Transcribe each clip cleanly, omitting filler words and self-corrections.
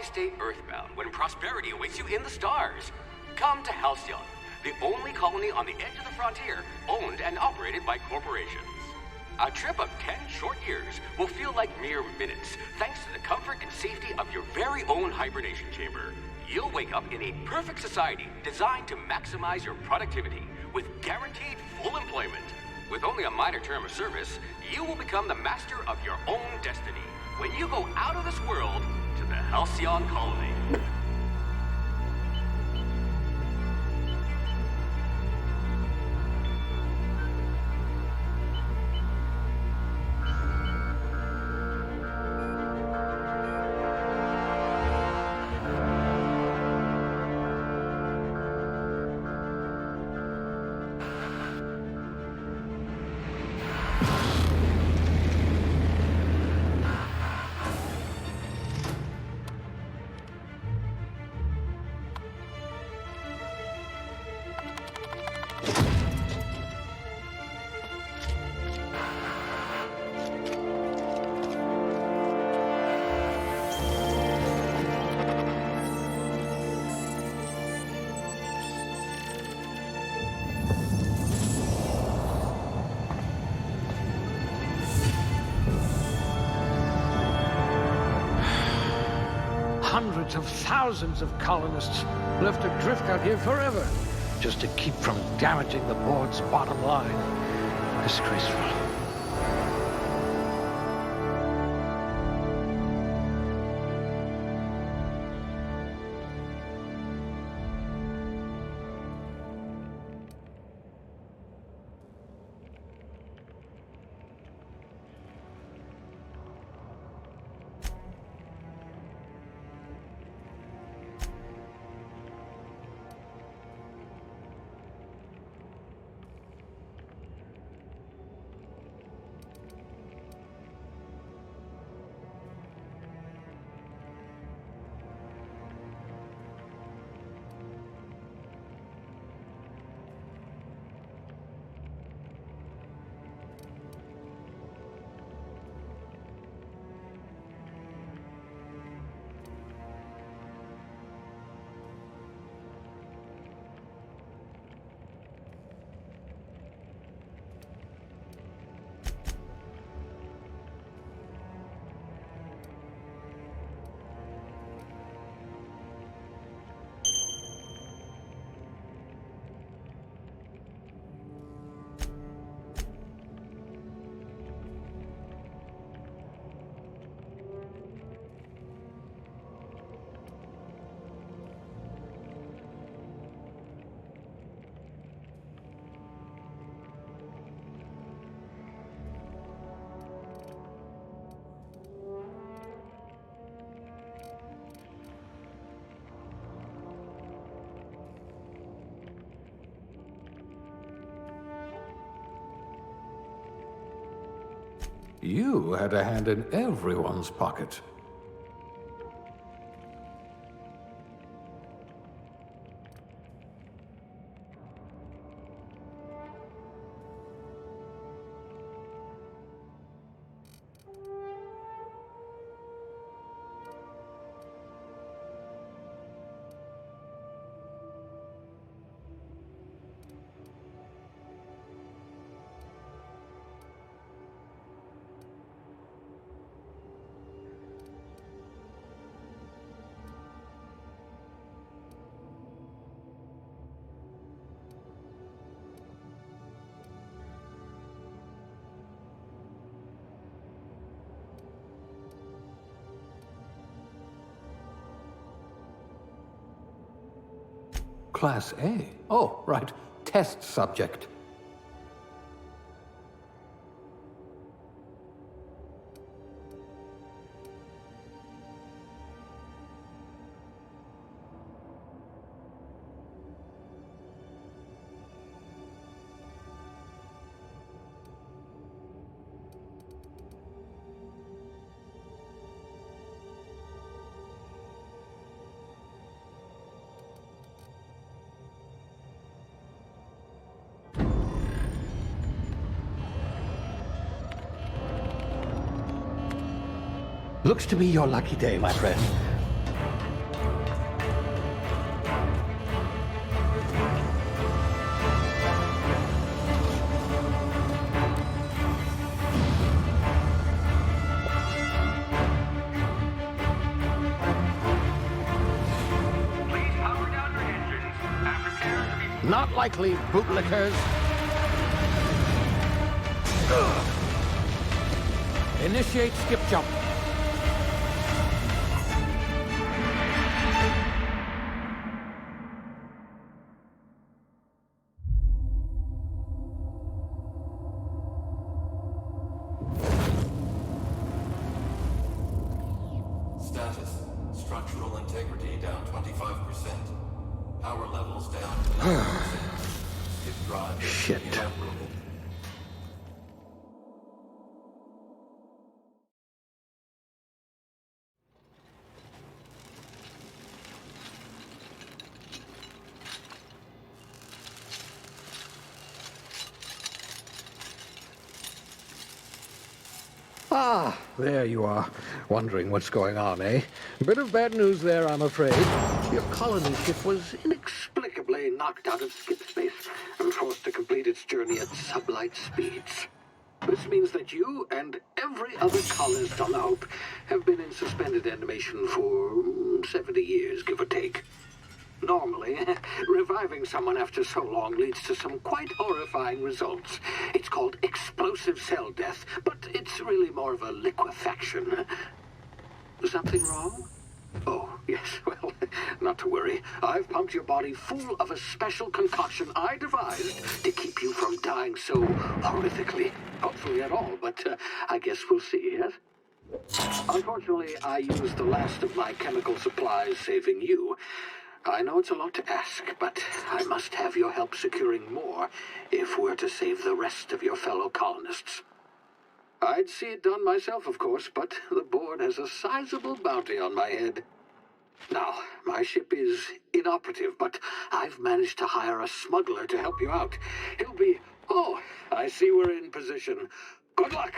stay earthbound when prosperity awaits you in the stars? Come to Halcyon, the only colony on the edge of the frontier, owned and operated by corporations. A trip of 10 short years will feel like mere minutes, thanks to the comfort and safety of your very own hibernation chamber. You'll wake up in a perfect society designed to maximize your productivity, with guaranteed full employment. With only a minor term of service, you will become the master of your own destiny when you go out of this world to the Halcyon colony. Hundreds of thousands of colonists left adrift out here forever, just to keep from damaging the board's bottom line. Disgraceful. You had a hand in everyone's pocket. Class A? Oh, right. Test subject. Looks to be your lucky day, my friend. unlikely bootlickers. Initiate skip jump. Status. Structural integrity down 25%. Power levels down 90%. Skip drive. Shit. Uprooted. Ah, there you are. Wondering what's going on, eh? Bit of bad news there, I'm afraid. Your colony ship was inexplicably knocked out of skip space and forced to complete its journey at sublight speeds. This means that you and every other colonist on the Hope have been in suspended animation for 70 years, give or take. Normally, reviving someone after so long leads to some quite horrifying results. It's called explosive cell death, but it's really more of a liquefaction. Something wrong? Oh, yes, well, not to worry. I've pumped your body full of a special concoction I devised to keep you from dying so horrifically. Hopefully at all, but I guess we'll see, yes? Unfortunately, I used the last of my chemical supplies saving you. I know it's a lot to ask, but I must have your help securing more if we're to save the rest of your fellow colonists. I'd see it done myself, of course, but the board has a sizable bounty on my head. Now, my ship is inoperative, but I've managed to hire a smuggler to help you out. He'll be... Oh, I see we're in position. Good luck!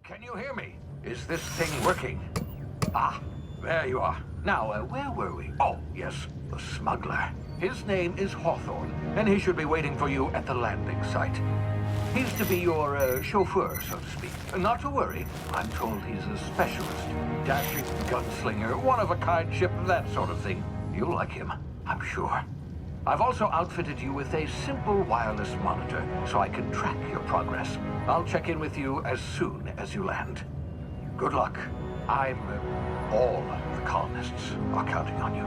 Can you hear me? Is this thing working? Ah, there you are. Now, where were we? Oh, yes, the smuggler. His name is Hawthorne, and he should be waiting for you at the landing site. He's to be your chauffeur, so to speak. Not to worry. I'm told he's a specialist. Dashing gunslinger, one-of-a-kind ship, that sort of thing. You'll like him, I'm sure. I've also outfitted you with a simple wireless monitor, so I can track your progress. I'll check in with you as soon as you land. Good luck. All the colonists are counting on you.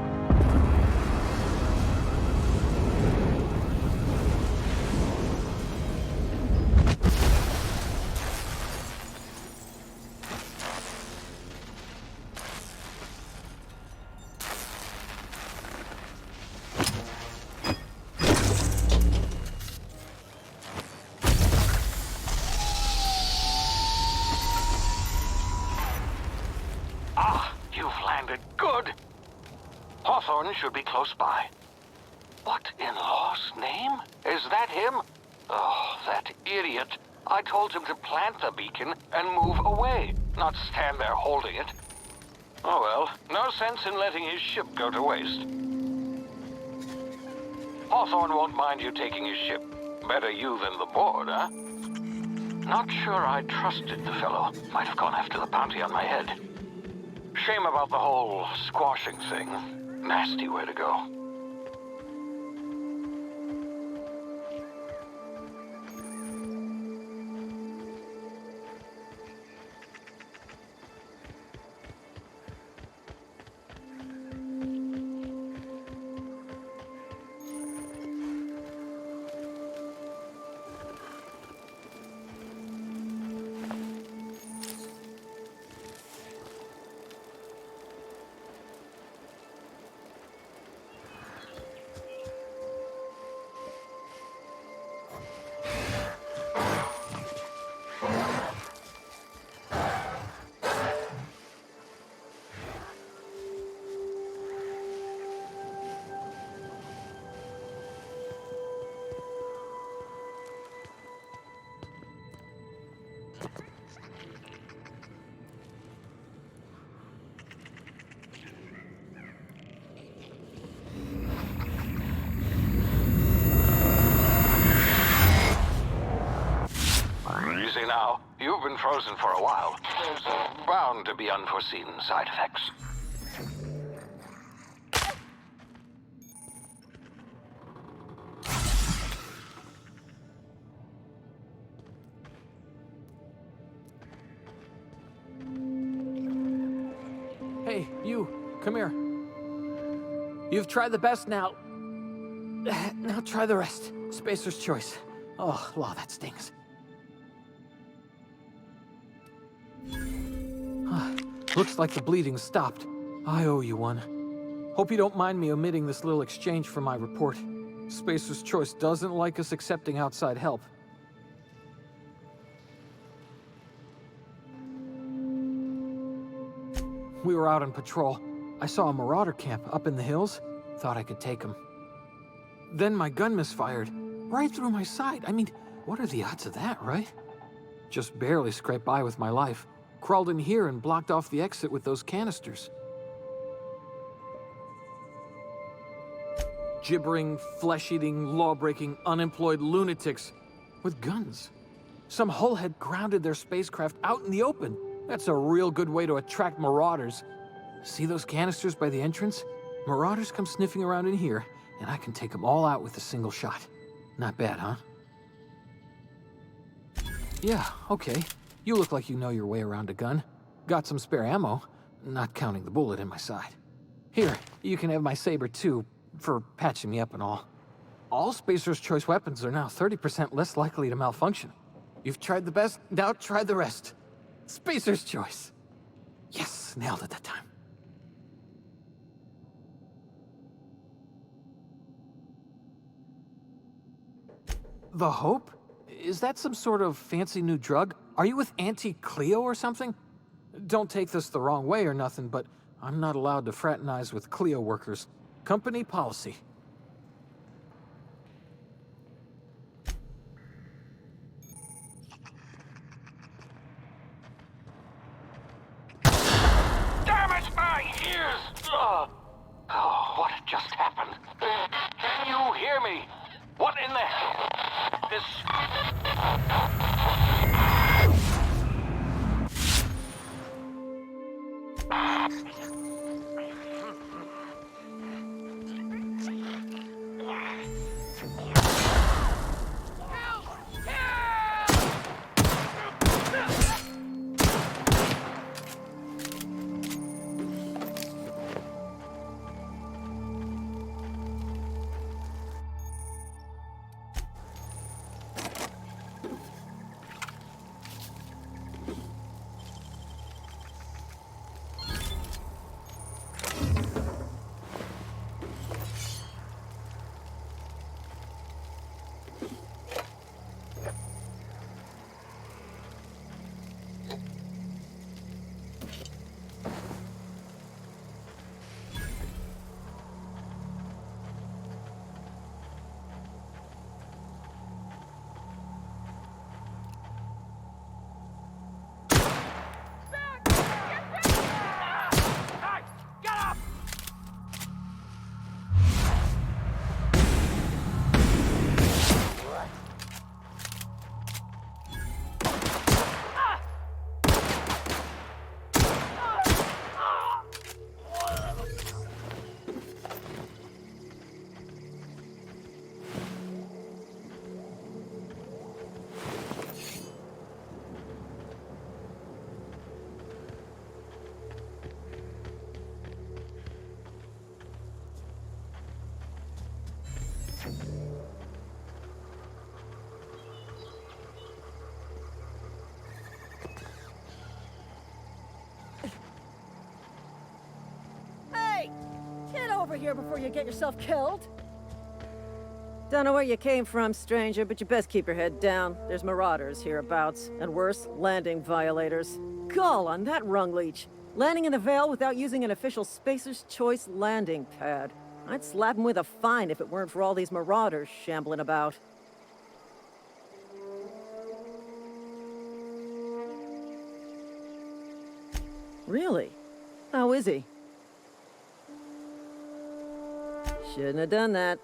Hawthorne should be close by. What in law's name? Is that him? Oh, that idiot. I told him to plant the beacon and move away, not stand there holding it. Oh well, no sense in letting his ship go to waste. Hawthorne won't mind you taking his ship. Better you than the board, huh? Not sure I trusted the fellow. Might have gone after the bounty on my head. Shame about the whole squashing thing. Nasty way to go. You've been frozen for a while. There's bound to be unforeseen side effects. Hey, you, come here. You've tried the best now. Now try the rest. Spacer's choice. Oh, wow, that stings. Looks like the bleeding stopped. I owe you one. Hope you don't mind me omitting this little exchange from my report. Spacer's choice doesn't like us accepting outside help. We were out on patrol. I saw a marauder camp up in the hills. Thought I could take him. Then my gun misfired. Right through my side. I mean, what are the odds of that, right? Just barely scraped by with my life. Crawled in here and blocked off the exit with those canisters. Gibbering, flesh-eating, law-breaking, unemployed lunatics with guns. Some hullhead grounded their spacecraft out in the open. That's a real good way to attract marauders. See those canisters by the entrance? Marauders come sniffing around in here, and I can take them all out with a single shot. Not bad, huh? Yeah, okay. You look like you know your way around a gun. Got some spare ammo, not counting the bullet in my side. Here, you can have my saber too, for patching me up and all. All Spacer's Choice weapons are now 30% less likely to malfunction. You've tried the best, now try the rest. Spacer's Choice. Yes, nailed it that time. The Hope? Is that some sort of fancy new drug? Are you with Auntie Cleo or something? Don't take this the wrong way or nothing, but I'm not allowed to fraternize with Cleo workers. Company policy. Damn it, my ears! Oh, what just happened? Can you hear me? What in the hell? This... Over here before you get yourself killed. Don't know where you came from, stranger, but you best keep your head down. There's marauders hereabouts, and worse, landing violators. Gall on that rung leech. Landing in the Vale without using an official Spacer's Choice landing pad. I'd slap him with a fine if it weren't for all these marauders shambling about. Really? How is he? Shouldn't have done that.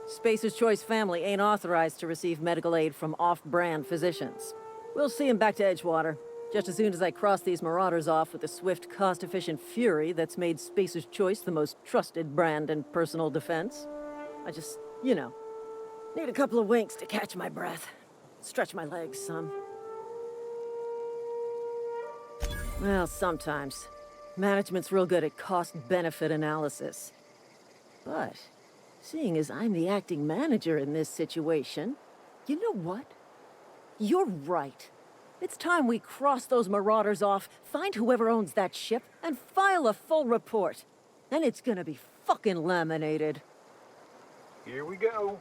Spacer's Choice family ain't authorized to receive medical aid from off-brand physicians. We'll see him back to Edgewater. Just as soon as I cross these marauders off with the swift, cost-efficient fury that's made Spacer's Choice the most trusted brand in personal defense, I just, need a couple of winks to catch my breath. Stretch my legs some. Well, sometimes. Management's real good at cost-benefit analysis. But, seeing as I'm the acting manager in this situation, you know what? You're right. It's time we cross those marauders off, find whoever owns that ship, and file a full report. Then it's gonna be fucking laminated. Here we go.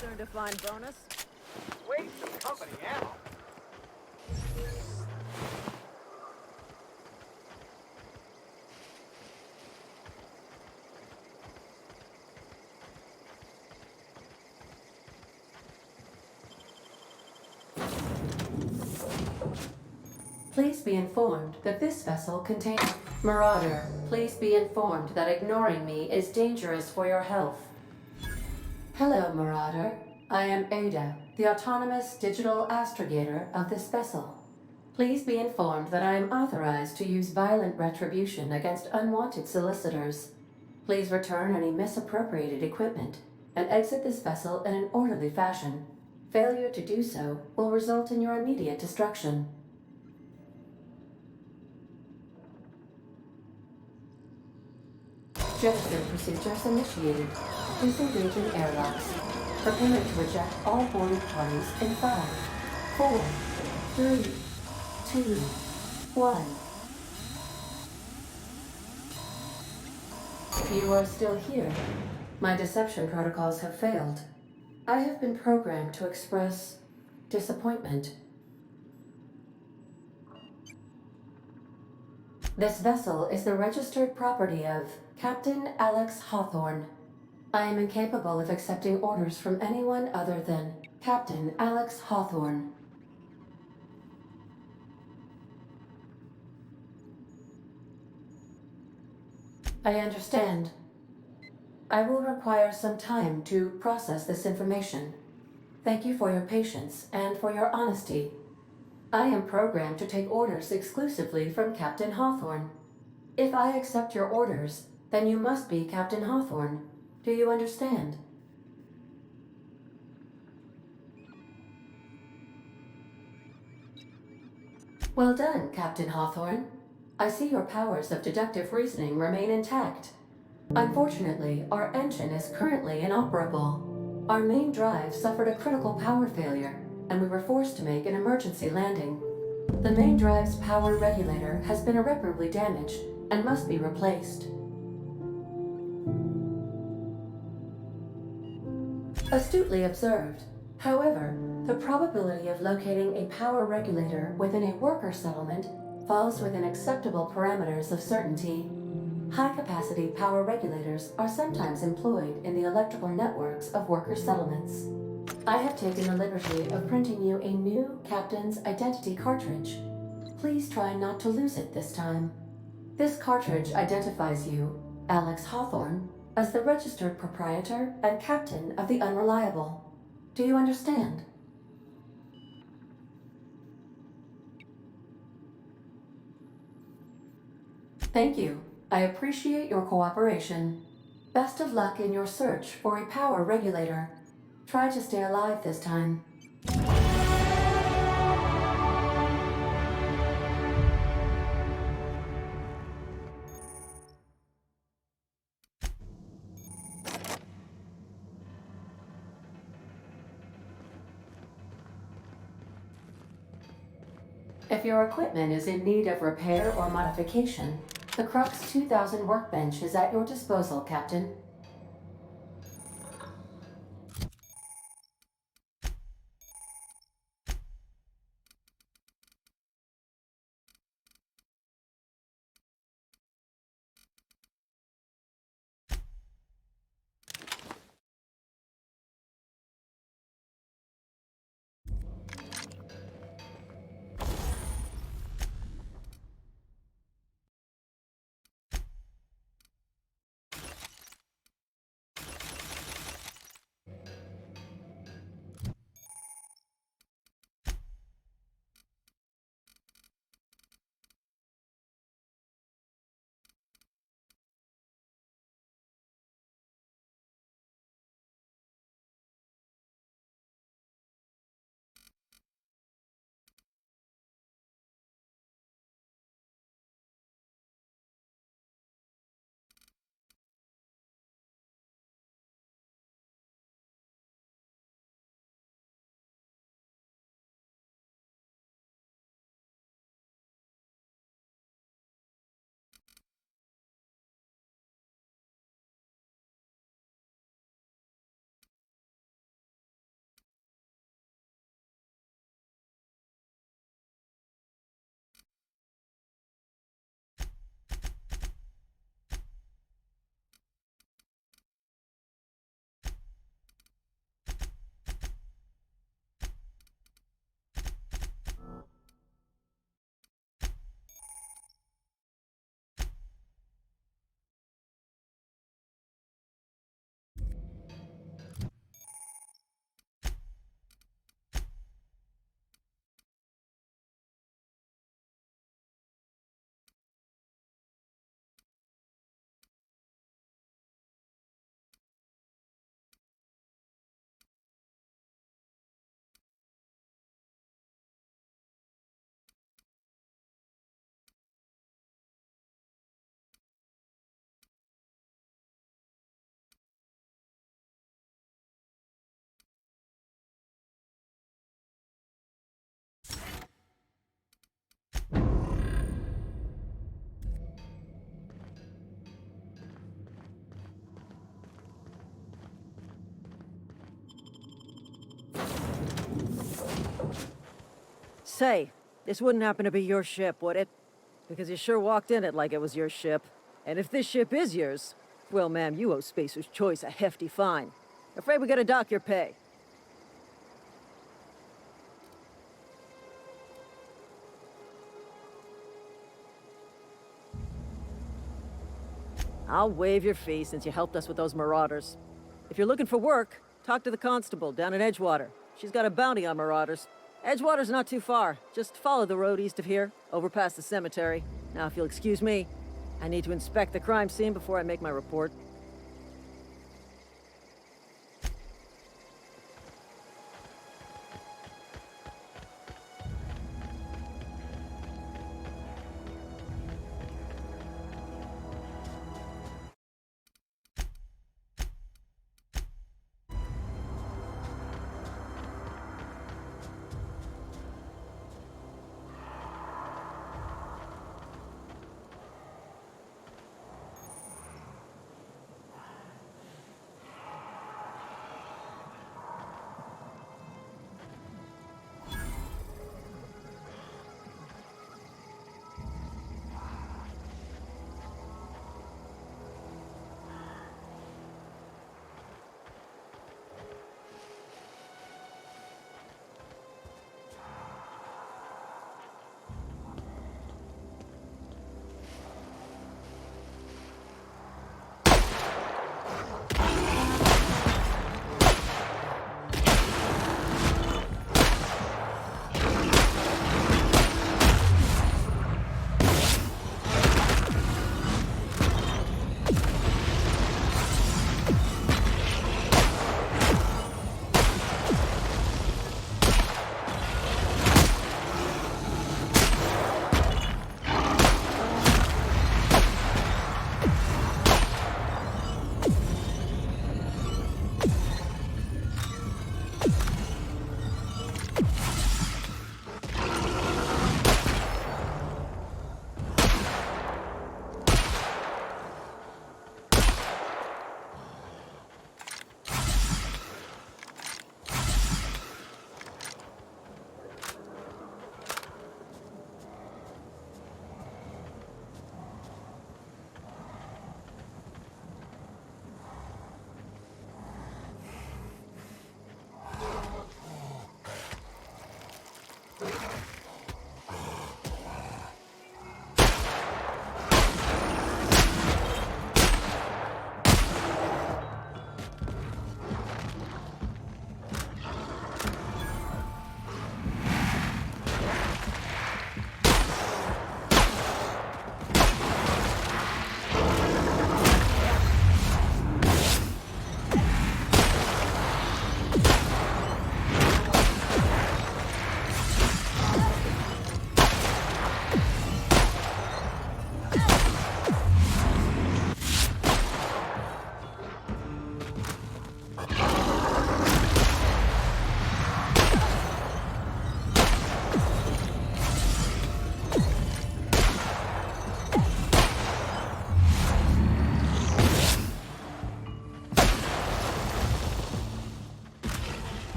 Turn to find bonus. Waste some company ammo. Please be informed that this vessel contains... Marauder, please be informed that ignoring me is dangerous for your health. Hello, Marauder. I am Ada, the autonomous digital astrogator of this vessel. Please be informed that I am authorized to use violent retribution against unwanted solicitors. Please return any misappropriated equipment and exit this vessel in an orderly fashion. Failure to do so will result in your immediate destruction. Gesture procedures initiated. Disengaging airlocks. Preparing to eject all boarded parties in 5, 4, 3, 2, 1. You are still here. My deception protocols have failed. I have been programmed to express disappointment. This vessel is the registered property of Captain Alex Hawthorne. I am incapable of accepting orders from anyone other than Captain Alex Hawthorne. I understand. I will require some time to process this information. Thank you for your patience and for your honesty. I am programmed to take orders exclusively from Captain Hawthorne. If I accept your orders, then you must be Captain Hawthorne. Do you understand? Well done, Captain Hawthorne. I see your powers of deductive reasoning remain intact. Unfortunately, our engine is currently inoperable. Our main drive suffered a critical power failure, and we were forced to make an emergency landing. The main drive's power regulator has been irreparably damaged and must be replaced. Astutely observed. However, the probability of locating a power regulator within a worker settlement falls within acceptable parameters of certainty. High-capacity power regulators are sometimes employed in the electrical networks of worker settlements. I have taken the liberty of printing you a new Captain's Identity cartridge. Please try not to lose it this time. This cartridge identifies you, Alex Hawthorne, as the registered proprietor and captain of the Unreliable. Do you understand? Thank you. I appreciate your cooperation. Best of luck in your search for a power regulator. Try to stay alive this time. If your equipment is in need of repair or modification, the Crux 2000 workbench is at your disposal, Captain. Say, this wouldn't happen to be your ship, would it? Because you sure walked in it like it was your ship. And if this ship is yours, well, ma'am, you owe Spacer's Choice a hefty fine. Afraid we gotta dock your pay. I'll waive your fee since you helped us with those marauders. If you're looking for work, talk to the constable down in Edgewater. She's got a bounty on marauders. Edgewater's not too far. Just follow the road east of here, over past the cemetery. Now, if you'll excuse me, I need to inspect the crime scene before I make my report.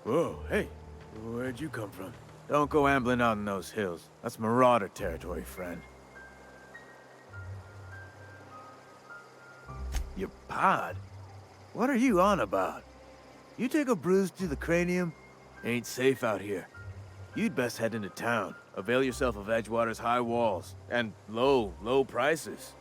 Whoa, hey, where'd you come from? Don't go ambling out in those hills. That's marauder territory, friend. Your pod? What are you on about? You take a bruise to the cranium? Ain't safe out here. You'd best head into town. Avail yourself of Edgewater's high walls. And low prices.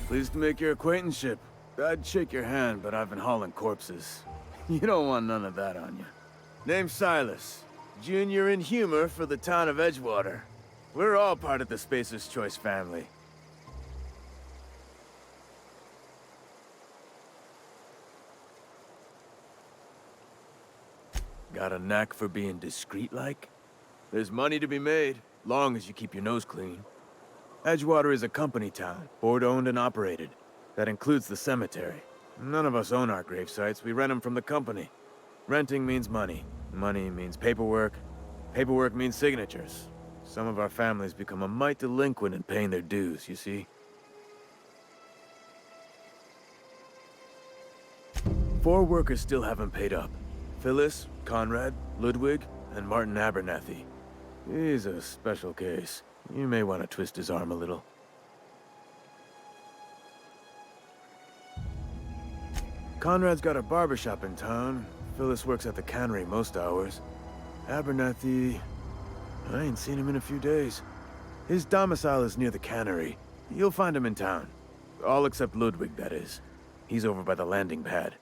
Pleased to make your acquaintanceship. I'd shake your hand, but I've been hauling corpses. You don't want none of that on you. Name's Silas. Junior in humor for the town of Edgewater. We're all part of the Spacer's Choice family. Got a knack for being discreet-like? There's money to be made, long as you keep your nose clean. Edgewater is a company town, board-owned and operated. That includes the cemetery. None of us own our grave sites, we rent them from the company. Renting means money. Money means paperwork. Paperwork means signatures. Some of our families become a mite delinquent in paying their dues, you see? 4 workers still haven't paid up. Phyllis, Conrad, Ludwig, and Martin Abernathy. He's a special case. You may want to twist his arm a little. Conrad's got a barbershop in town. Phyllis works at the cannery most hours. Abernathy... I ain't seen him in a few days. His domicile is near the cannery. You'll find him in town. All except Ludwig, that is. He's over by the landing pad.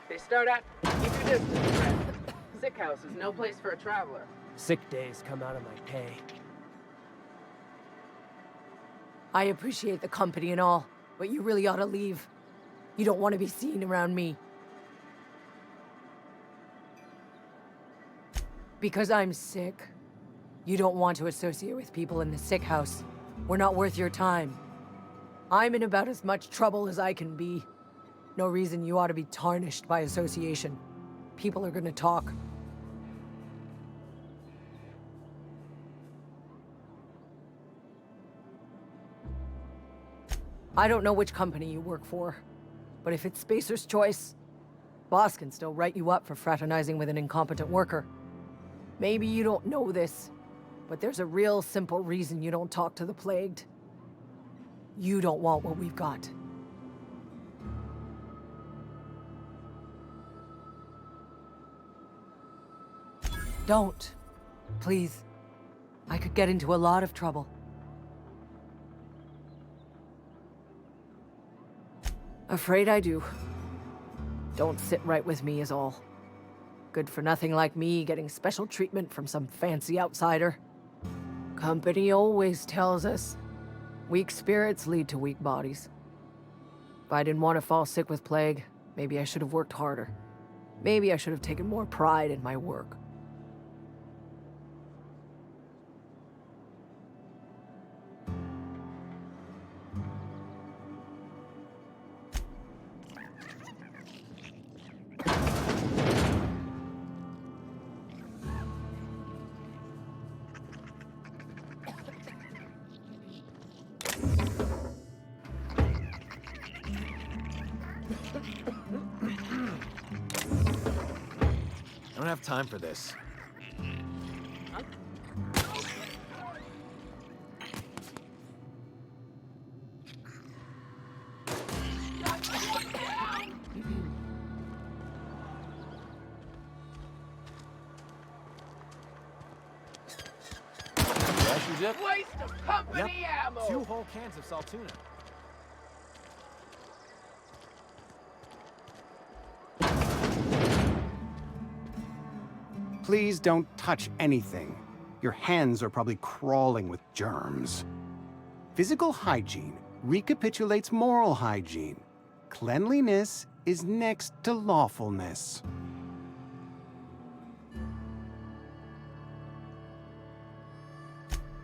They start out, keep your distance, friend. Sick house is no place for a traveler. Sick days come out of my pay. I appreciate the company and all, but you really ought to leave. You don't want to be seen around me. Because I'm sick. You don't want to associate with people in the sick house. We're not worth your time. I'm in about as much trouble as I can be. No reason you ought to be tarnished by association. People are gonna talk. I don't know which company you work for, but if it's Spacer's Choice, boss can still write you up for fraternizing with an incompetent worker. Maybe you don't know this, but there's a real simple reason you don't talk to the plagued. You don't want what we've got. Don't. Please. I could get into a lot of trouble. Afraid I do. Don't sit right with me is all. Good for nothing like me getting special treatment from some fancy outsider. Company always tells us, weak spirits lead to weak bodies. If I didn't want to fall sick with plague, maybe I should have worked harder. Maybe I should have taken more pride in my work. I don't have time for this. Waste of company ammo! 2 whole cans of Saltuna. Please don't touch anything. Your hands are probably crawling with germs. Physical hygiene recapitulates moral hygiene. Cleanliness is next to lawfulness.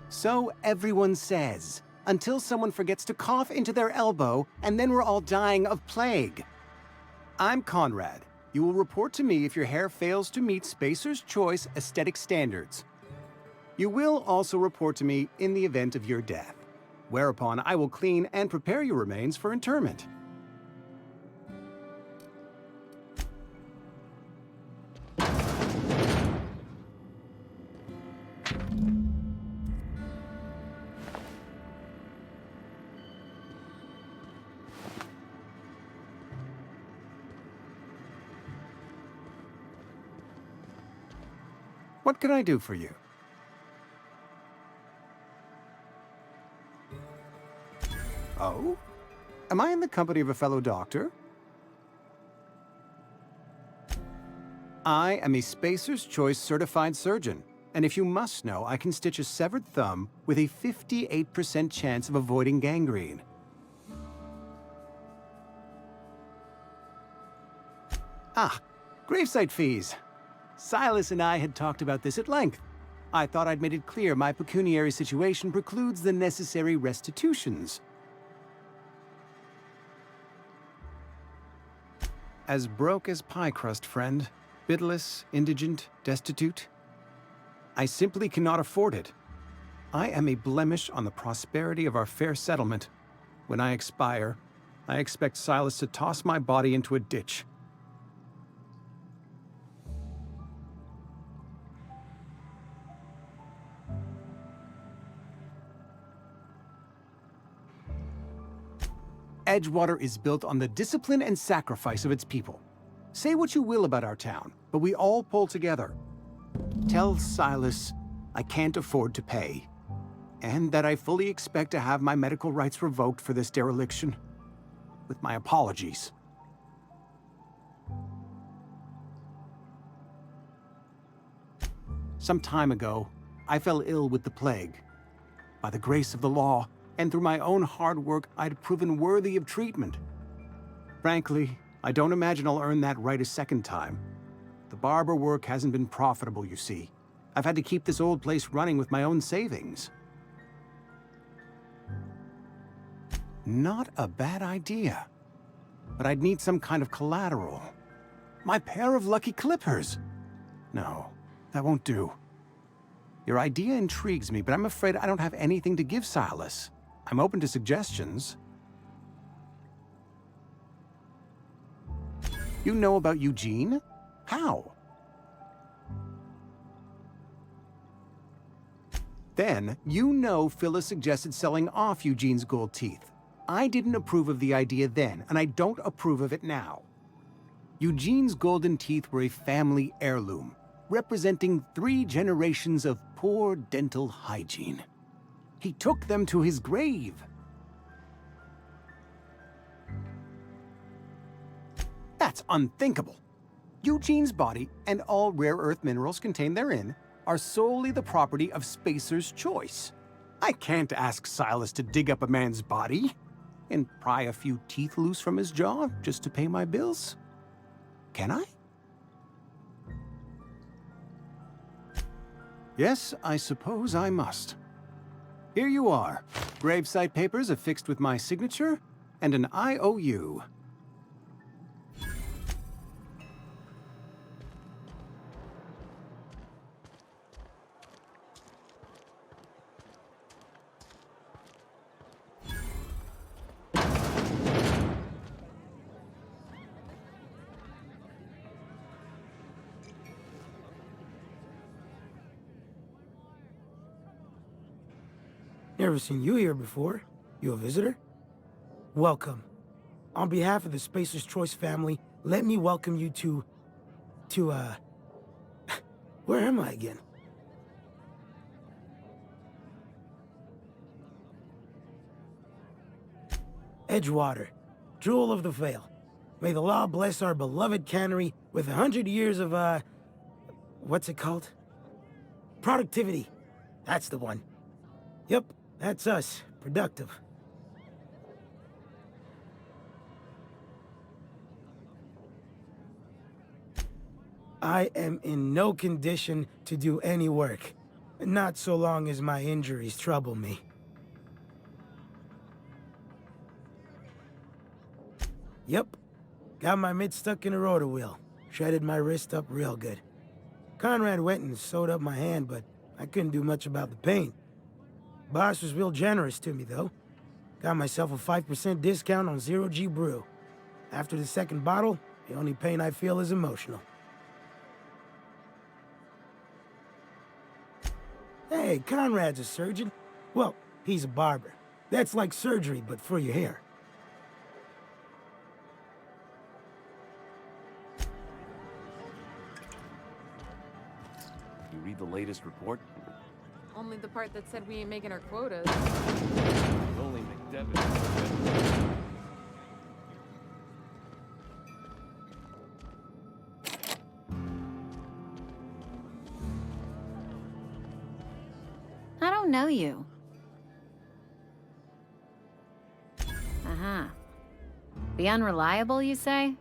So everyone says, until someone forgets to cough into their elbow, and then we're all dying of plague. I'm Conrad. You will report to me if your hair fails to meet Spacer's Choice aesthetic standards. You will also report to me in the event of your death, whereupon I will clean and prepare your remains for interment. What can I do for you? Oh? Am I in the company of a fellow doctor? I am a Spacer's Choice certified surgeon, and if you must know, I can stitch a severed thumb with a 58% chance of avoiding gangrene. Ah, gravesite fees. Silas and I had talked about this at length. I thought I'd made it clear my pecuniary situation precludes the necessary restitutions. As broke as pie crust, friend. Bidless, indigent, destitute. I simply cannot afford it. I am a blemish on the prosperity of our fair settlement. When I expire, I expect Silas to toss my body into a ditch. Edgewater is built on the discipline and sacrifice of its people. Say what you will about our town, but we all pull together. Tell Silas I can't afford to pay, and that I fully expect to have my medical rights revoked for this dereliction. With my apologies. Some time ago, I fell ill with the plague. By the grace of the law, and through my own hard work, I'd proven worthy of treatment. Frankly, I don't imagine I'll earn that right a second time. The barber work hasn't been profitable, you see. I've had to keep this old place running with my own savings. Not a bad idea. But I'd need some kind of collateral. My pair of lucky clippers. No, that won't do. Your idea intrigues me, but I'm afraid I don't have anything to give Silas. I'm open to suggestions. You know about Eugene? How? Then, you know Phyllis suggested selling off Eugene's gold teeth. I didn't approve of the idea then, and I don't approve of it now. Eugene's golden teeth were a family heirloom, representing 3 generations of poor dental hygiene. He took them to his grave. That's unthinkable. Eugene's body and all rare earth minerals contained therein are solely the property of Spacer's Choice. I can't ask Silas to dig up a man's body and pry a few teeth loose from his jaw just to pay my bills. Can I? Yes, I suppose I must. Here you are. Gravesite papers affixed with my signature and an IOU. Never seen you here before. You a visitor? Welcome. On behalf of the Spacer's Choice family, let me welcome you to, where am I again? Edgewater, Jewel of the Vale. May the law bless our beloved cannery with 100 years of, what's it called? Productivity. That's the one. Yep, that's us. Productive. I am in no condition to do any work. Not so long as my injuries trouble me. Yep. Got my mid stuck in a rotor wheel. Shredded my wrist up real good. Conrad went and sewed up my hand, but I couldn't do much about the pain. Boss was real generous to me, though. Got myself a 5% discount on Zero G Brew. After the second bottle, the only pain I feel is emotional. Hey, Conrad's a surgeon. Well, he's a barber. That's like surgery, but for your hair. You read the latest report? Only the part that said we ain't making our quotas. Only McDevitt. I don't know you. Uh-huh. The Unreliable, you say?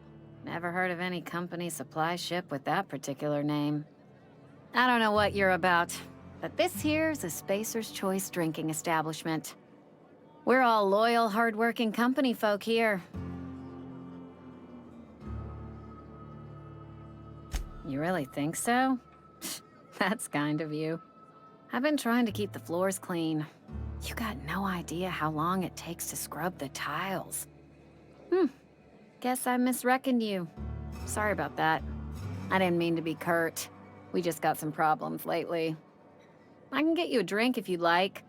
Never heard of any company supply ship with that particular name. I don't know what you're about, but this here's a Spacer's Choice drinking establishment. We're all loyal, hard-working company folk here. You really think so? That's kind of you. I've been trying to keep the floors clean. You got no idea how long it takes to scrub the tiles. Guess I misreckoned you. Sorry about that. I didn't mean to be curt. We just got some problems lately. I can get you a drink if you'd like.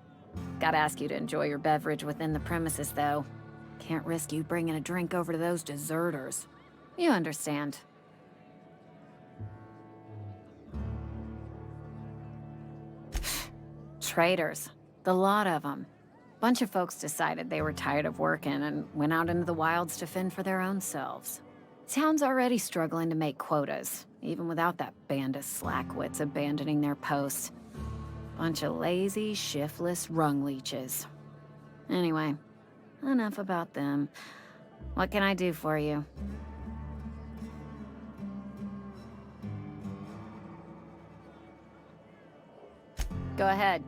Gotta ask you to enjoy your beverage within the premises, though. Can't risk you bringing a drink over to those deserters. You understand. Traitors. The lot of them. Bunch of folks decided they were tired of working and went out into the wilds to fend for their own selves. Town's already struggling to make quotas, even without that band of slackwits abandoning their posts. Bunch of lazy, shiftless rung leeches. Anyway, enough about them. What can I do for you? Go ahead.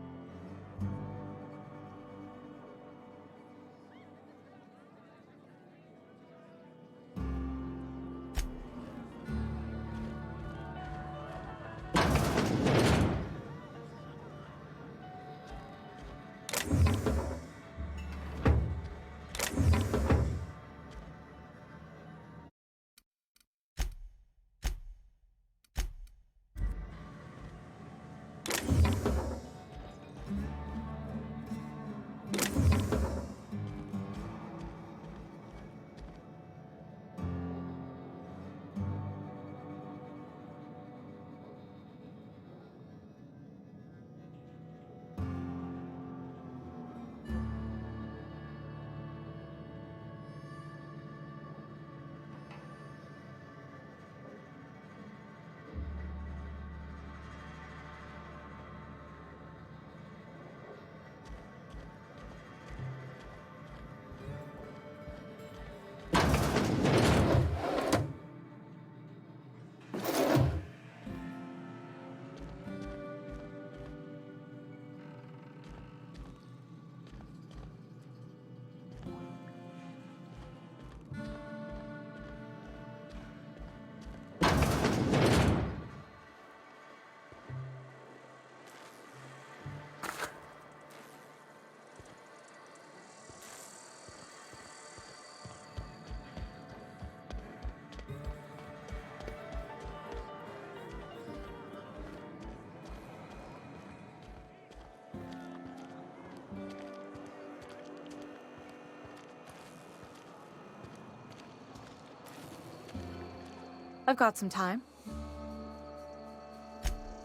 I've got some time.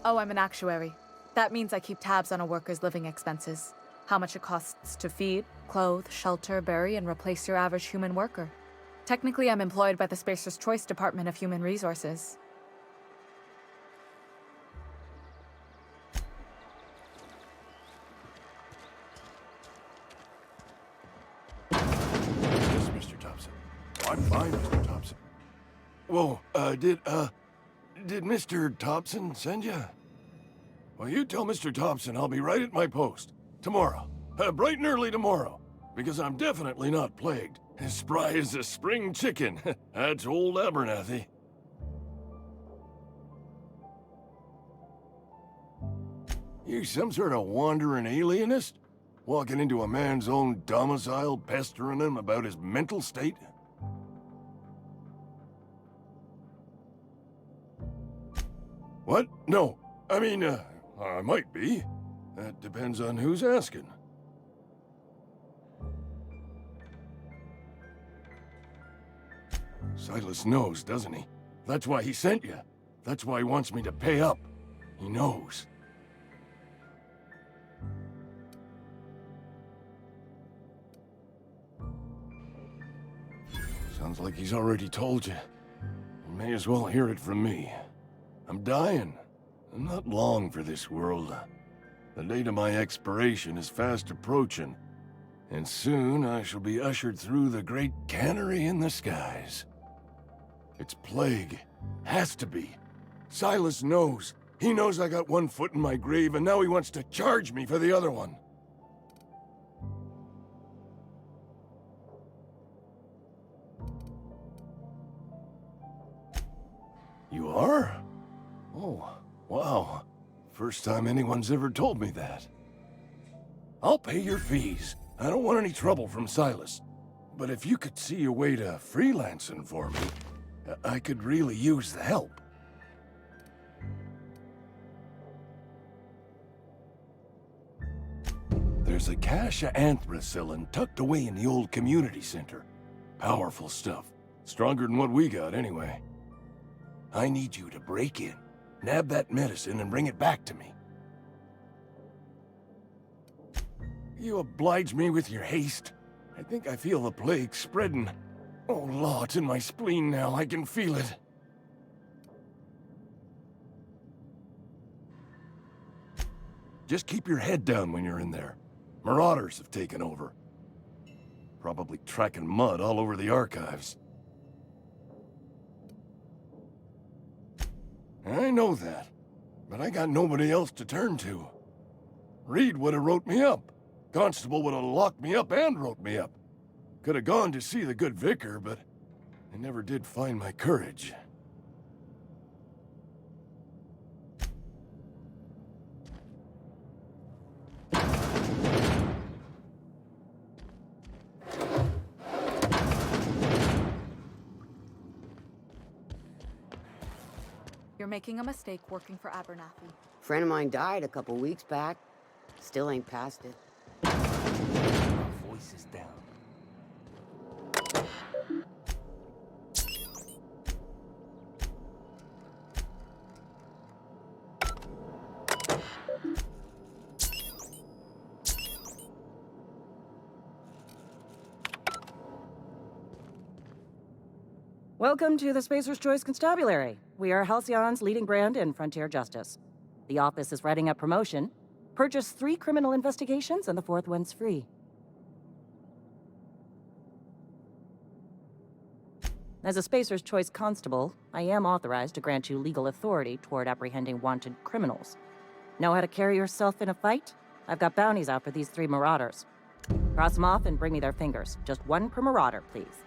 Oh, I'm an actuary. That means I keep tabs on a worker's living expenses. How much it costs to feed, clothe, shelter, bury, and replace your average human worker. Technically, I'm employed by the Spacer's Choice Department of Human Resources. Yes, Mr. Thompson. I'm fine, Mr. Thompson. Whoa, did Mr. Thompson send you? Well, you tell Mr. Thompson I'll be right at my post. Tomorrow. Bright and early tomorrow. Because I'm definitely not plagued. As spry as a spring chicken. That's old Abernathy. You some sort of wandering alienist? Walking into a man's own domicile, pestering him about his mental state? What? No. I mean, I might be. That depends on who's asking. Silas knows, doesn't he? That's why he sent you. That's why he wants me to pay up. He knows. Sounds like he's already told you. You may as well hear it from me. I'm dying. I'm not long for this world. The date of my expiration is fast approaching, and soon I shall be ushered through the great cannery in the skies. It's plague. Has to be. Silas knows. He knows I got one foot in my grave, and now he wants to charge me for the other one. You are? Oh, wow. First time anyone's ever told me that. I'll pay your fees. I don't want any trouble from Silas. But if you could see a way to freelancing for me, I could really use the help. There's a cache of anthracillin tucked away in the old community center. Powerful stuff. Stronger than what we got, anyway. I need you to break in, nab that medicine, and bring it back to me. You oblige me with your haste. I think I feel the plague spreading. Oh, Law, it's in my spleen now. I can feel it. Just keep your head down when you're in there. Marauders have taken over. Probably tracking mud all over the archives. I know that, but I got nobody else to turn to. Reed would have wrote me up. Constable would have locked me up and wrote me up. Could have gone to see the good vicar, but I never did find my courage. You're making a mistake working for Abernathy. Friend of mine died a couple weeks back. Still ain't past it. Voice is down. Welcome to the Spacer's Choice Constabulary. We are Halcyon's leading brand in frontier justice. The office is writing up promotion. Purchase 3 criminal investigations and the 4th one's free. As a Spacer's Choice constable, I am authorized to grant you legal authority toward apprehending wanted criminals. Know how to carry yourself in a fight? I've got bounties out for these 3 marauders. Cross them off and bring me their fingers. Just 1 per marauder, please.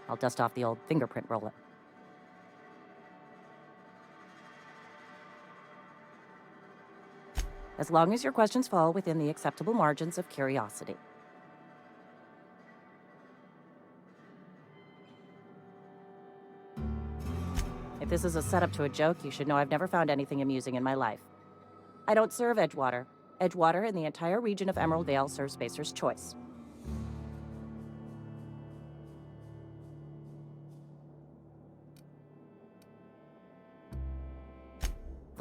I'll dust off the old fingerprint roller. As long as your questions fall within the acceptable margins of curiosity. If this is a setup to a joke, you should know I've never found anything amusing in my life. I don't serve Edgewater. Edgewater and the entire region of Emerald Vale serve Spacer's Choice.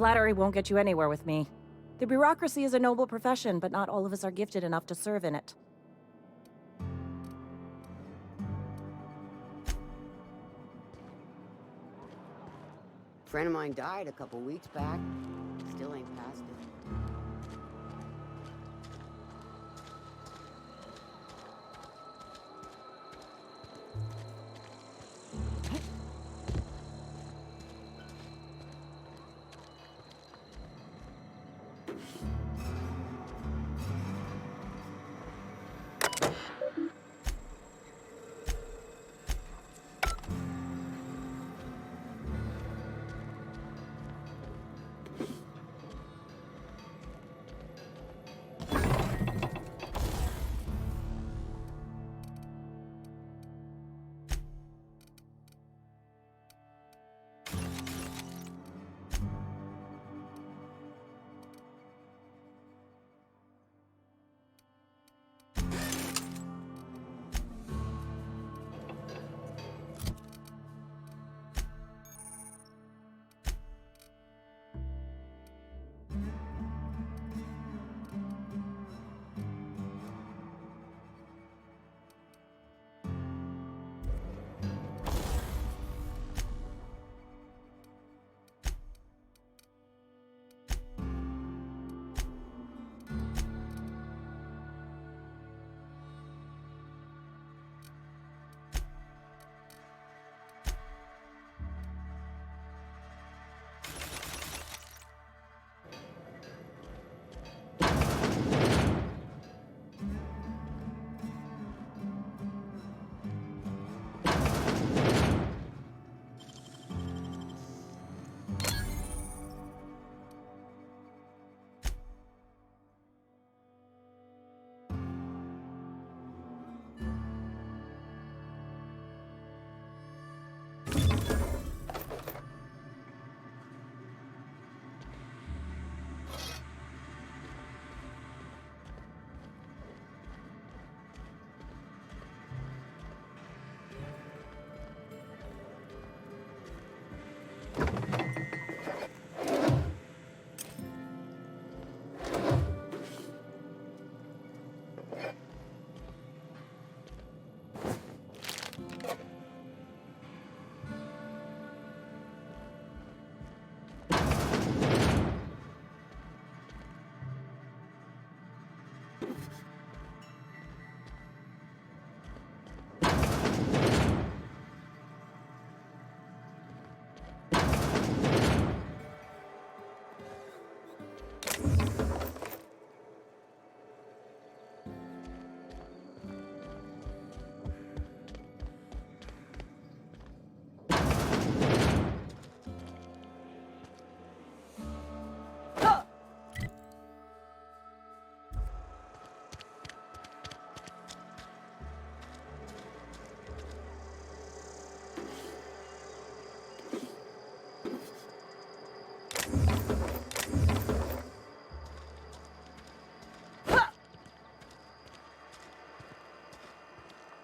Flattery won't get you anywhere with me. The bureaucracy is a noble profession, but not all of us are gifted enough to serve in it. Friend of mine died a couple weeks back. Still ain't past it.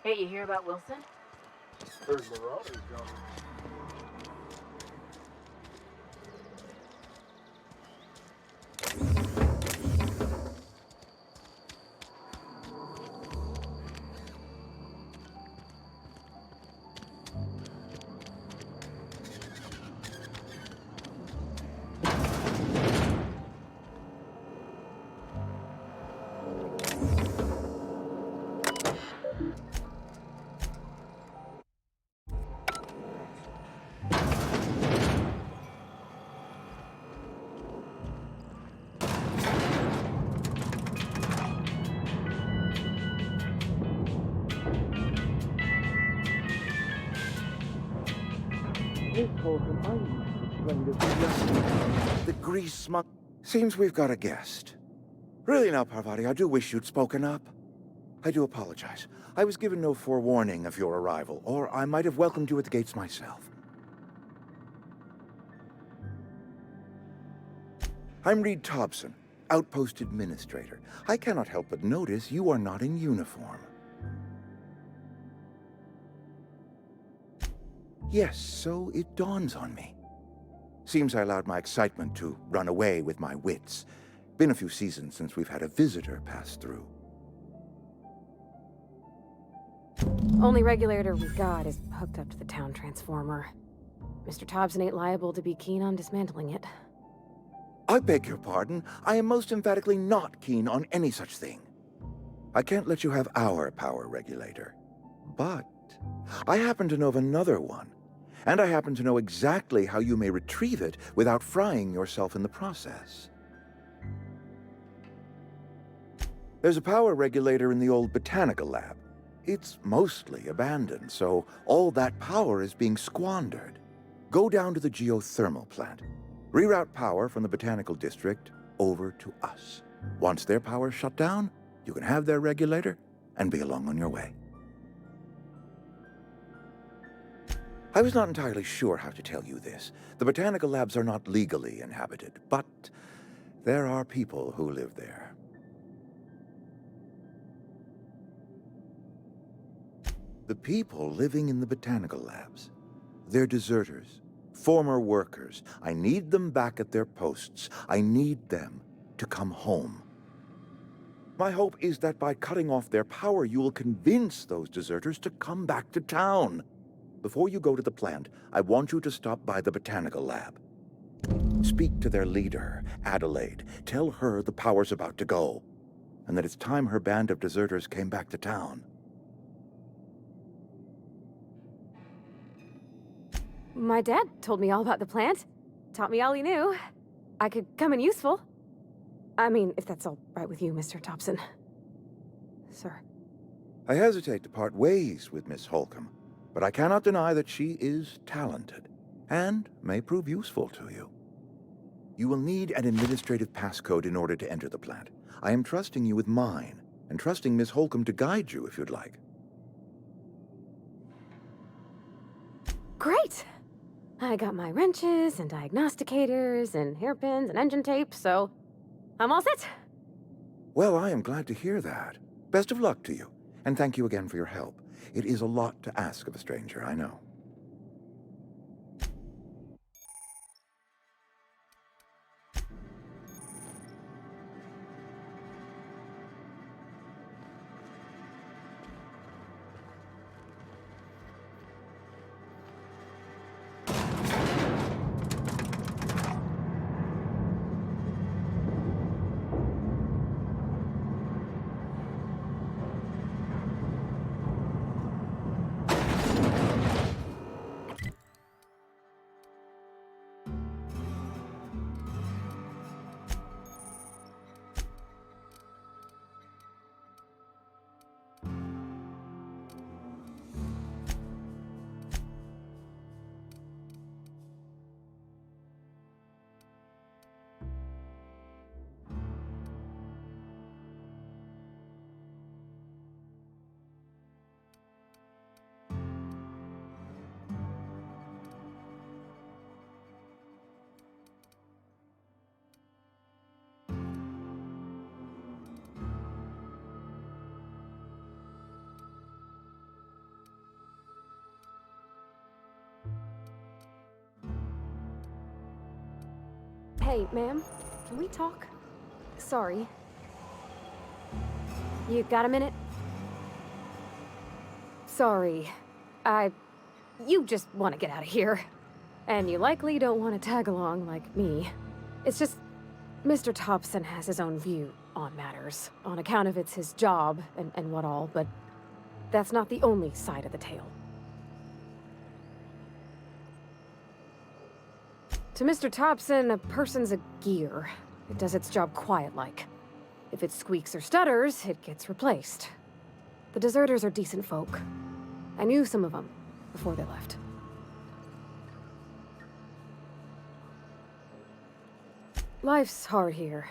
Hey, you hear about Wilson? Heard Marauders coming. The grease smug. Seems we've got a guest. Really now, Parvati, I do wish you'd spoken up. I do apologize. I was given no forewarning of your arrival, or I might have welcomed you at the gates myself. I'm Reed Thompson, Outpost Administrator. I cannot help but notice you are not in uniform. Yes, so it dawns on me. Seems I allowed my excitement to run away with my wits. Been a few seasons since we've had a visitor pass through. Only regulator we got is hooked up to the town transformer. Mr. Thompson ain't liable to be keen on dismantling it. I beg your pardon. I am most emphatically not keen on any such thing. I can't let you have our power regulator. But I happen to know of another one. And I happen to know exactly how you may retrieve it without frying yourself in the process. There's a power regulator in the old botanical lab. It's mostly abandoned, so all that power is being squandered. Go down to the geothermal plant. Reroute power from the botanical district over to us. Once their power's shut down, you can have their regulator and be along on your way. I was not entirely sure how to tell you this. The botanical labs are not legally inhabited, but there are people who live there. The people living in the botanical labs, they're deserters, former workers. I need them back at their posts. I need them to come home. My hope is that by cutting off their power, you will convince those deserters to come back to town. Before you go to the plant, I want you to stop by the botanical lab. Speak to their leader, Adelaide. Tell her the power's about to go, and that it's time her band of deserters came back to town. My dad told me all about the plant. Taught me all he knew. I could come in useful. I mean, if that's all right with you, Mr. Thompson. Sir. I hesitate to part ways with Miss Holcomb, but I cannot deny that she is talented, and may prove useful to you. You will need an administrative passcode in order to enter the plant. I am trusting you with mine, and trusting Miss Holcomb to guide you if you'd like. Great! I got my wrenches and diagnosticators and hairpins and engine tape, so I'm all set. Well, I am glad to hear that. Best of luck to you, and thank you again for your help. It is a lot to ask of a stranger, I know. Hey, ma'am, can we talk? Sorry. You got a minute? Sorry. You just want to get out of here. And you likely don't want to tag along like me. It's just, Mr. Thompson has his own view on matters, on account of it's his job and what all, but that's not the only side of the tale. To Mr. Thompson, a person's a gear. It does its job quiet-like. If it squeaks or stutters, it gets replaced. The deserters are decent folk. I knew some of them before they left. Life's hard here,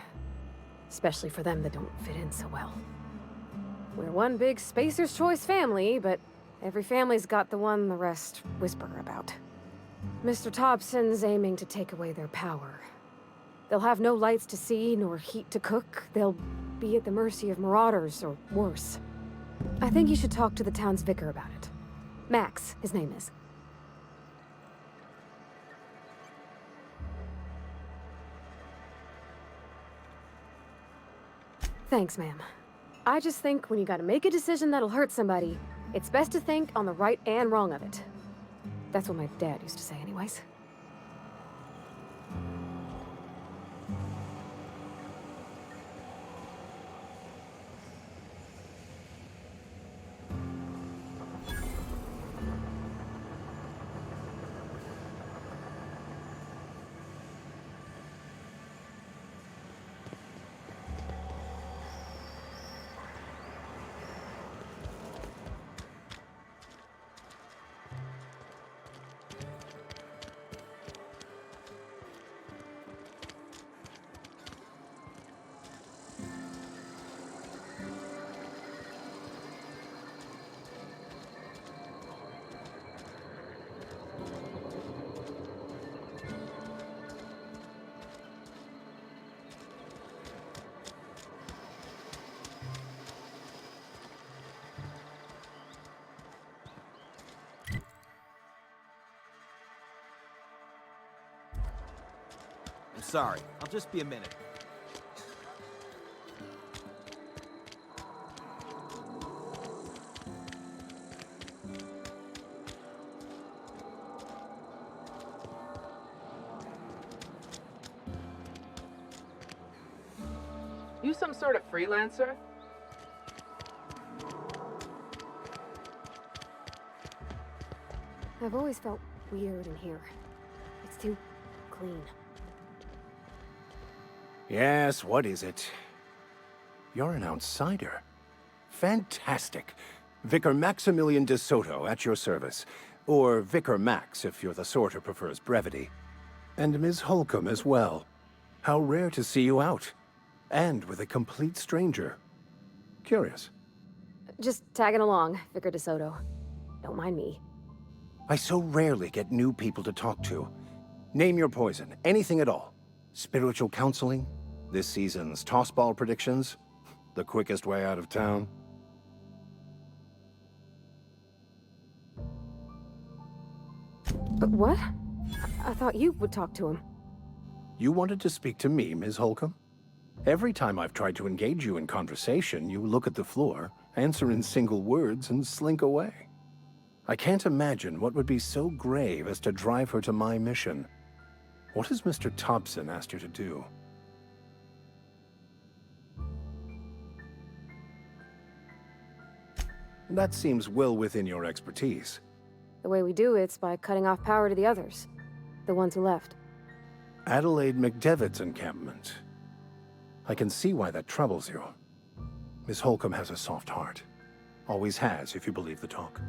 especially for them that don't fit in so well. We're one big Spacer's Choice family, but every family's got the one the rest whisper about. Mr. Thompson's aiming to take away their power. They'll have no lights to see, nor heat to cook. They'll be at the mercy of marauders, or worse. I think you should talk to the town's vicar about it. Max, his name is. Thanks, ma'am. I just think when you gotta make a decision that'll hurt somebody, it's best to think on the right and wrong of it. That's what my dad used to say anyways. I'm sorry. I'll just be a minute. You some sort of freelancer? I've always felt weird in here. It's too clean. Yes, what is it? You're an outsider. Fantastic. Vicar Maximilian de Soto at your service. Or Vicar Max if you're the sort who prefers brevity. And Ms. Holcomb as well. How rare to see you out. And with a complete stranger. Curious. Just tagging along, Vicar DeSoto. Don't mind me. I so rarely get new people to talk to. Name your poison, anything at all. Spiritual counseling? This season's tossball predictions? The quickest way out of town? But what? I thought you would talk to him. You wanted to speak to me, Ms. Holcomb? Every time I've tried to engage you in conversation, you look at the floor, answer in single words, and slink away. I can't imagine what would be so grave as to drive her to my mission. What has Mr. Thompson asked you to do? That seems well within your expertise. The way we do it's by cutting off power to the others. The ones who left. Adelaide McDevitt's encampment. I can see why that troubles you. Miss Holcomb has a soft heart. Always has, if you believe the talk.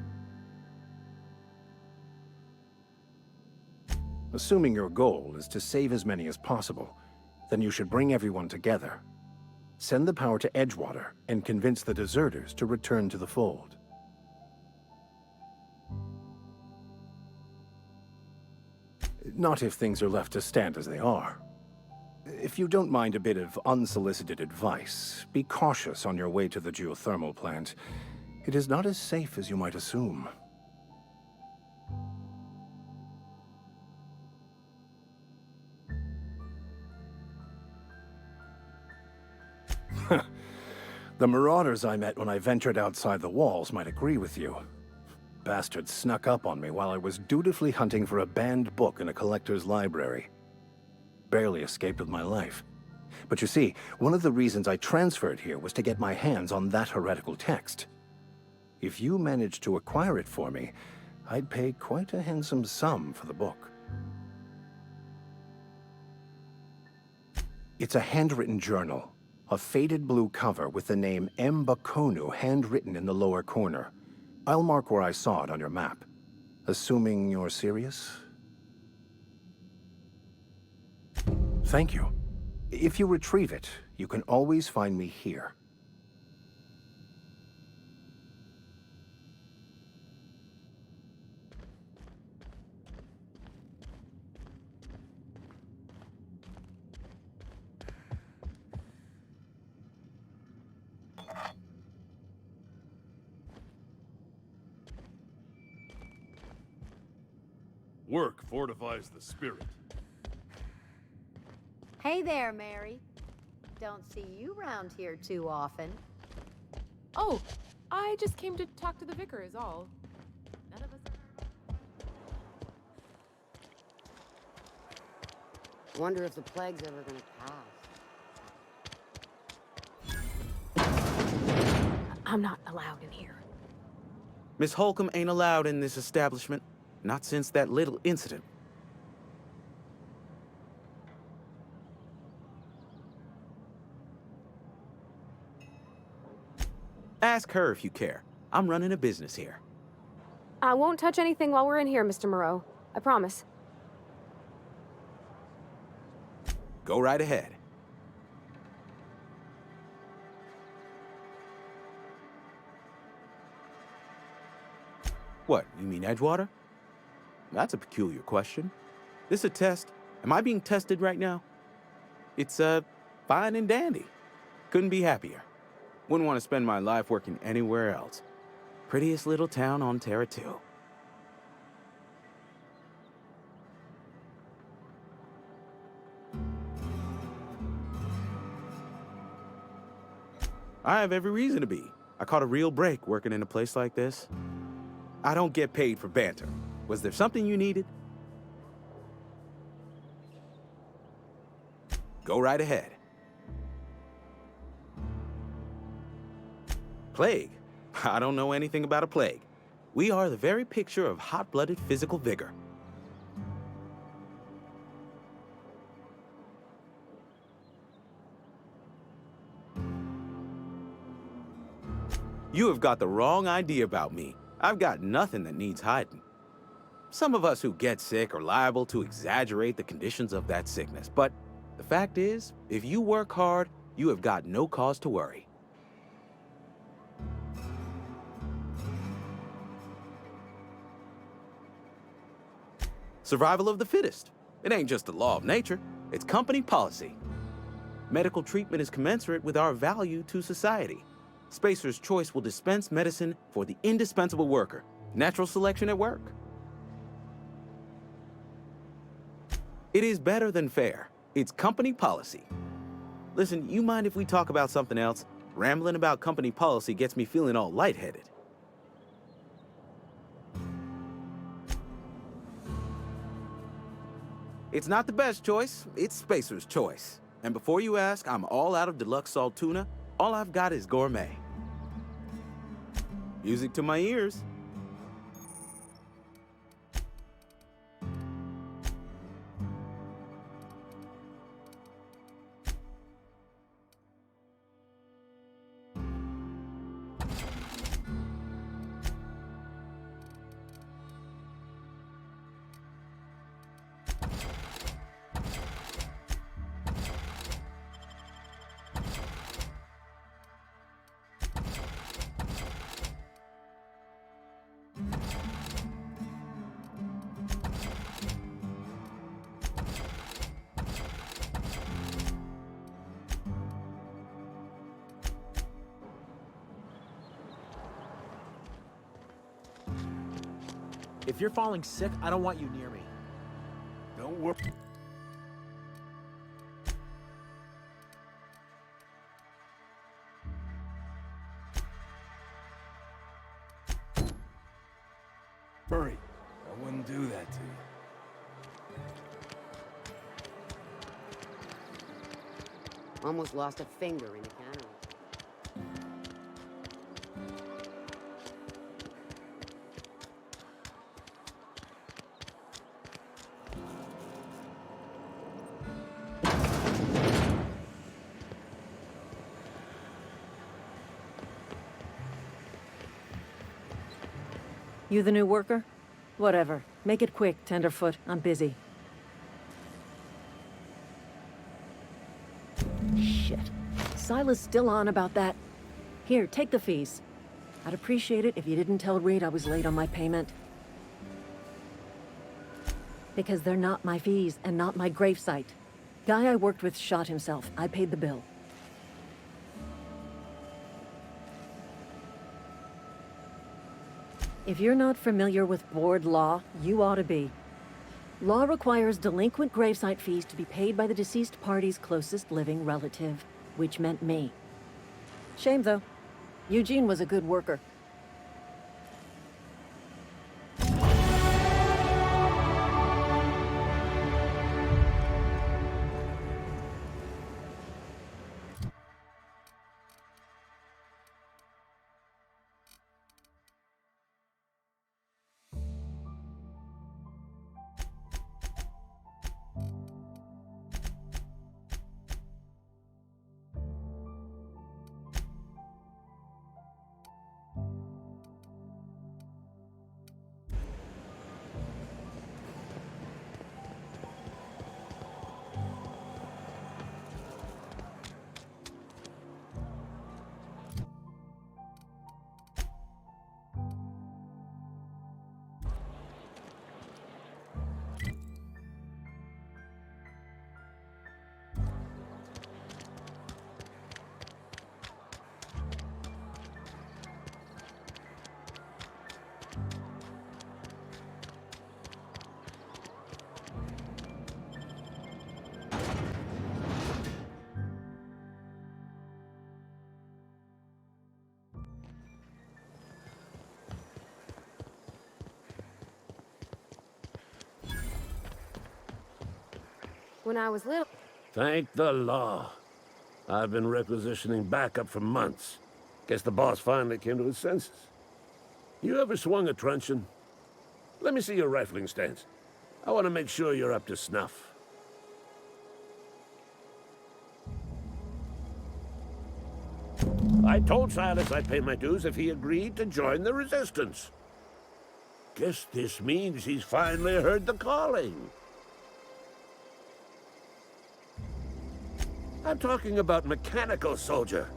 Assuming your goal is to save as many as possible, then you should bring everyone together. Send the power to Edgewater and convince the deserters to return to the fold. Not if things are left to stand as they are. If you don't mind a bit of unsolicited advice, be cautious on your way to the geothermal plant. It is not as safe as you might assume. The marauders I met when I ventured outside the walls might agree with you. Bastards snuck up on me while I was dutifully hunting for a banned book in a collector's library. Barely escaped with my life. But you see, one of the reasons I transferred here was to get my hands on that heretical text. If you managed to acquire it for me, I'd pay quite a handsome sum for the book. It's a handwritten journal. A faded blue cover with the name M. Bakonu handwritten in the lower corner. I'll mark where I saw it on your map. Assuming you're serious? Thank you. If you retrieve it, you can always find me here. Work fortifies the spirit. Hey there, Mary. Don't see you round here too often. Oh, I just came to talk to the vicar is all. None of us Wonder if the plague's ever gonna pass. I'm not allowed in here. Miss Holcomb ain't allowed in this establishment. Not since that little incident. Ask her if you care. I'm running a business here. I won't touch anything while we're in here, Mr. Moreau. I promise. Go right ahead. What, you mean Edgewater? That's a peculiar question. This a test? Am I being tested right now? It's, fine and dandy. Couldn't be happier. Wouldn't want to spend my life working anywhere else. Prettiest little town on Terra 2. I have every reason to be. I caught a real break working in a place like this. I don't get paid for banter. Was there something you needed? Go right ahead. Plague? I don't know anything about a plague. We are the very picture of hot-blooded physical vigor. You have got the wrong idea about me. I've got nothing that needs hiding. Some of us who get sick are liable to exaggerate the conditions of that sickness, but the fact is, if you work hard, you have got no cause to worry. Survival of the fittest. It ain't just a law of nature, it's company policy. Medical treatment is commensurate with our value to society. Spacer's Choice will dispense medicine for the indispensable worker. Natural selection at work. It is better than fair. It's company policy. Listen, you mind if we talk about something else? Rambling about company policy gets me feeling all lightheaded. It's not the best choice, it's Spacer's Choice. And before you ask, I'm all out of deluxe salt tuna. All I've got is gourmet. Music to my ears. If you're falling sick, I don't want you near me. Don't worry. Hurry. I wouldn't do that to you. Almost lost a finger in a cannery. You the new worker? Whatever. Make it quick, Tenderfoot. I'm busy. Shit. Silas still on about that. Here, take the fees. I'd appreciate it if you didn't tell Reed I was late on my payment. Because they're not my fees and not my gravesite. Guy I worked with shot himself. I paid the bill. If you're not familiar with board law, you ought to be. Law requires delinquent gravesite fees to be paid by the deceased party's closest living relative. which meant me. Shame, though. Eugene was a good worker. When I was little... Thank the law. I've been requisitioning backup for months. Guess the boss finally came to his senses. You ever swung a truncheon? Let me see your rifling stance. I want to make sure you're up to snuff. I told Silas I'd pay my dues if he agreed to join the resistance. Guess this means he's finally heard the calling. I'm talking about mechanical soldier.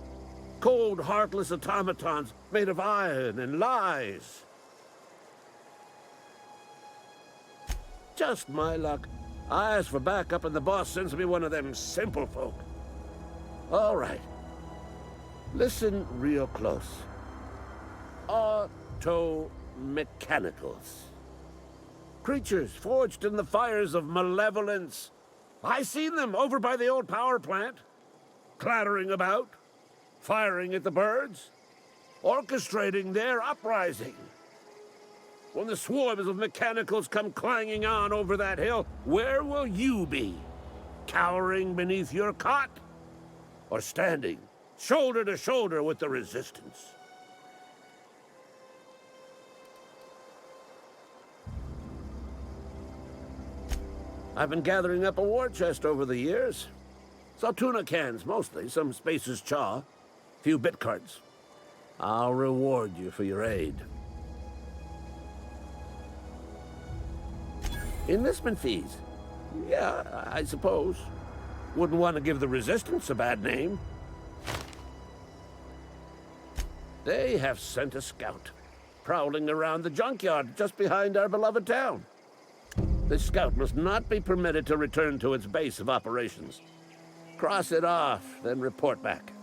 Cold, heartless automatons made of iron and lies. Just my luck. I ask for backup and the boss sends me one of them simple folk. All right. Listen real close. Auto-mechanicals. Creatures forged in the fires of malevolence. I seen them over by the old power plant, clattering about, firing at the birds, orchestrating their uprising. When the swarms of mechanicals come clanging on over that hill, where will you be? Cowering beneath your cot? Or standing, shoulder to shoulder with the resistance? I've been gathering up a war chest over the years. Saw tuna cans, mostly, some Spacer's chaw, a few bit cards. I'll reward you for your aid. Enlistment fees? Yeah, I suppose. Wouldn't want to give the Resistance a bad name. They have sent a scout, prowling around the junkyard just behind our beloved town. This scout must not be permitted to return to its base of operations. Cross it off, then report back.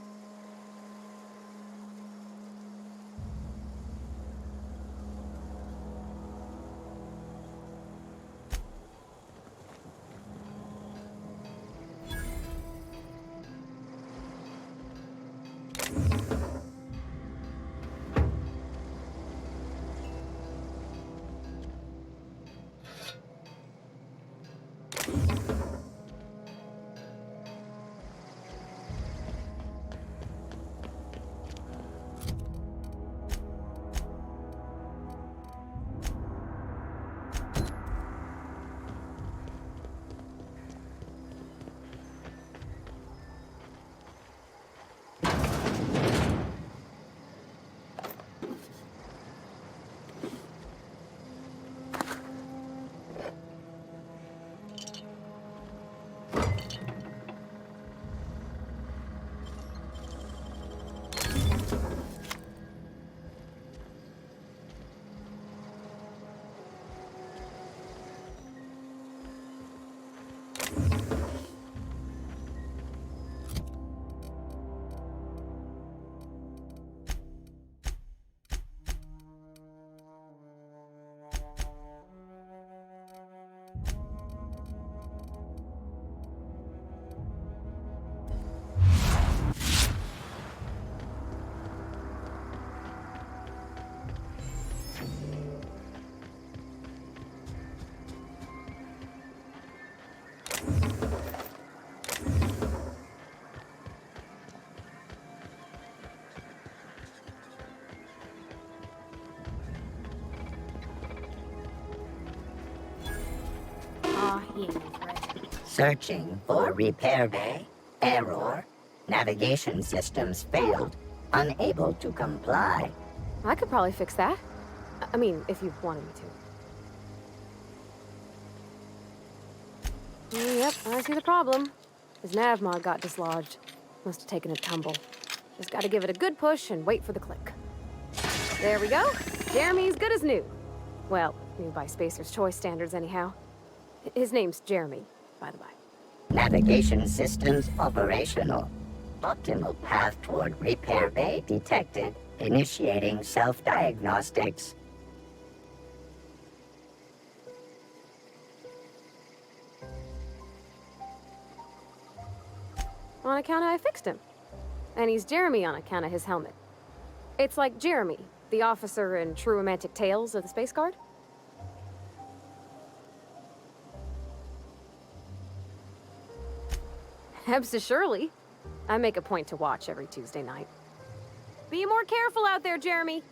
Searching for repair bay. Error. Navigation systems failed. Unable to comply. I could probably fix that. I mean, if you wanted me to. Yep, I see the problem. His nav mod got dislodged. Must have taken a tumble. Just gotta give it a good push and wait for the click. There we go. Jeremy's good as new. Well, new by Spacer's Choice standards anyhow. His name's Jeremy, by the by. Navigation systems operational. Optimal path toward repair bay detected. Initiating self-diagnostics. On account of I fixed him. And he's Jeremy on account of his helmet. It's like Jeremy, the officer in True Romantic Tales of the Space Guard. Absolutely. I make a point to watch every Tuesday night. Be more careful out there, Jeremy.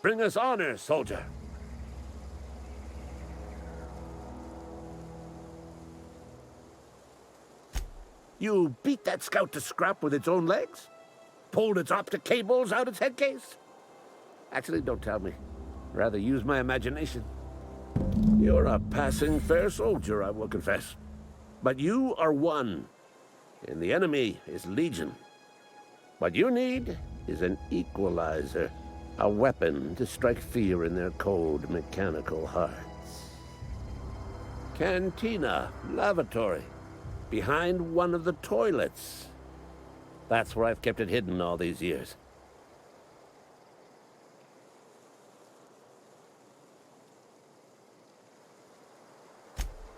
Bring us honor, soldier. You beat that scout to scrap with its own legs? Pulled its optic cables out its head case? Actually, don't tell me. Rather use my imagination. You're a passing fair soldier, I will confess. But you are one, and the enemy is legion. What you need is an equalizer. A weapon to strike fear in their cold, mechanical hearts. Cantina, lavatory, behind one of the toilets. That's where I've kept it hidden all these years.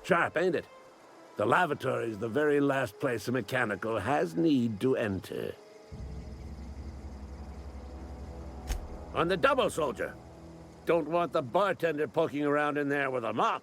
Sharp, ain't it? The lavatory is the very last place a mechanical has need to enter. On the double, soldier. Don't want the bartender poking around in there with a mop.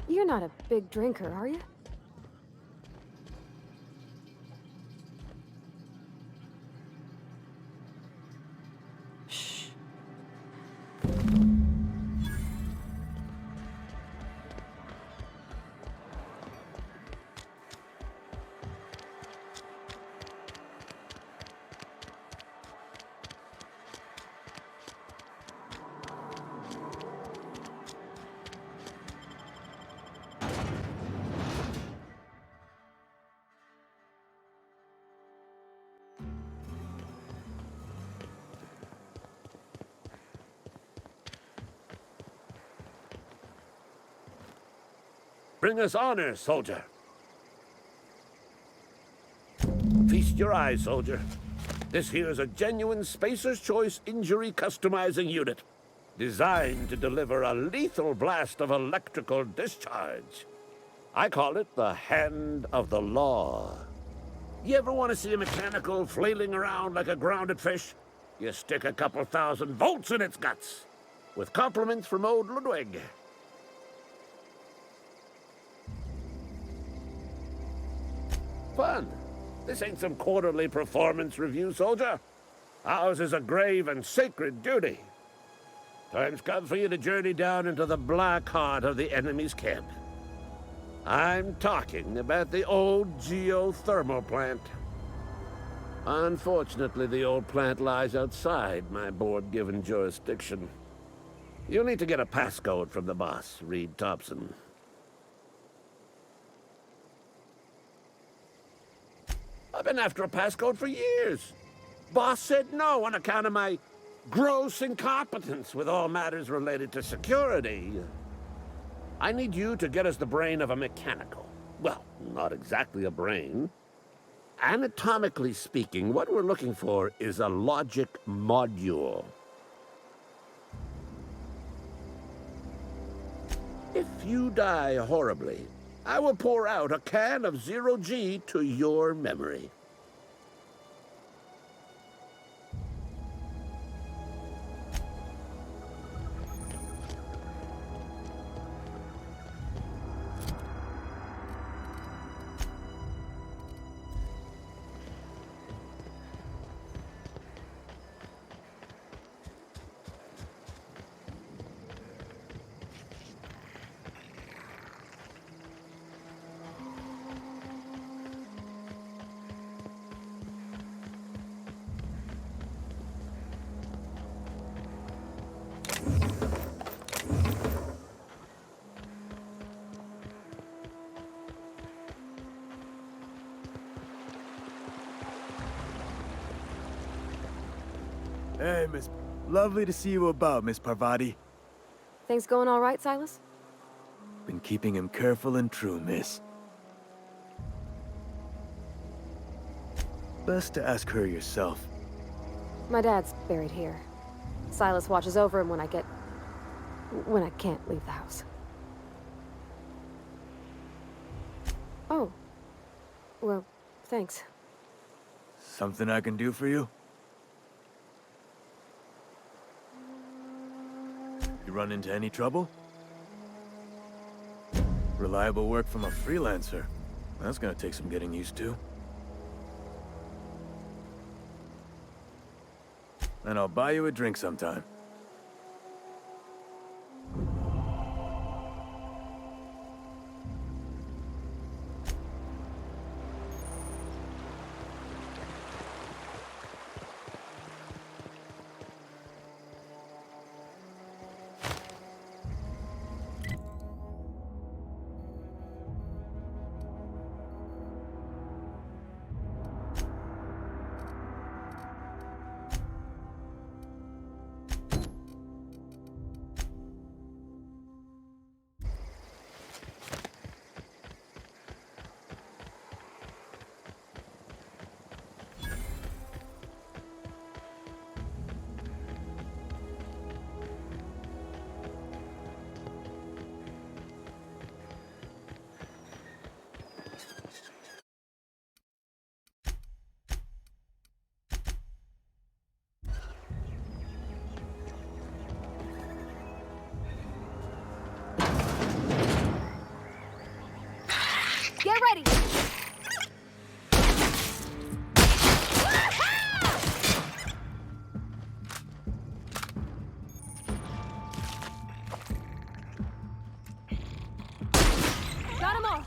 You're not a big drinker, are you? Shh. Bring us honor, soldier. Feast your eyes, soldier. This here is a genuine Spacer's Choice injury customizing unit. designed to deliver a lethal blast of electrical discharge. I call it the Hand of the Law. You ever want to see a mechanical flailing around like a grounded fish? You stick a couple thousand volts in its guts. With compliments from old Ludwig. Fun. This ain't some quarterly performance review, soldier. Ours is a grave and sacred duty. Time's come for you to journey down into the black heart of the enemy's camp. I'm talking about the old geothermal plant. Unfortunately, the old plant lies outside my board-given jurisdiction. You'll need to get a passcode from the boss, Reed Thompson. I've been after a passcode for years. Boss said no on account of my gross incompetence with all matters related to security. I need you to get us the brain of a mechanical. Well, not exactly a brain. Anatomically speaking, what we're looking for is a logic module. If you die horribly, I will pour out a can of 0G to your memory. Hey, Miss... Lovely to see you about, Miss Parvati. Things going all right, Silas? Been keeping him careful and true, miss. Best to ask her yourself. My dad's buried here. Silas watches over him when I can't leave the house. Oh. Well, thanks. Something I can do for you? You run into any trouble? Reliable work from a freelancer. That's gonna take some getting used to. And I'll buy you a drink sometime. Get ready! Got 'em all!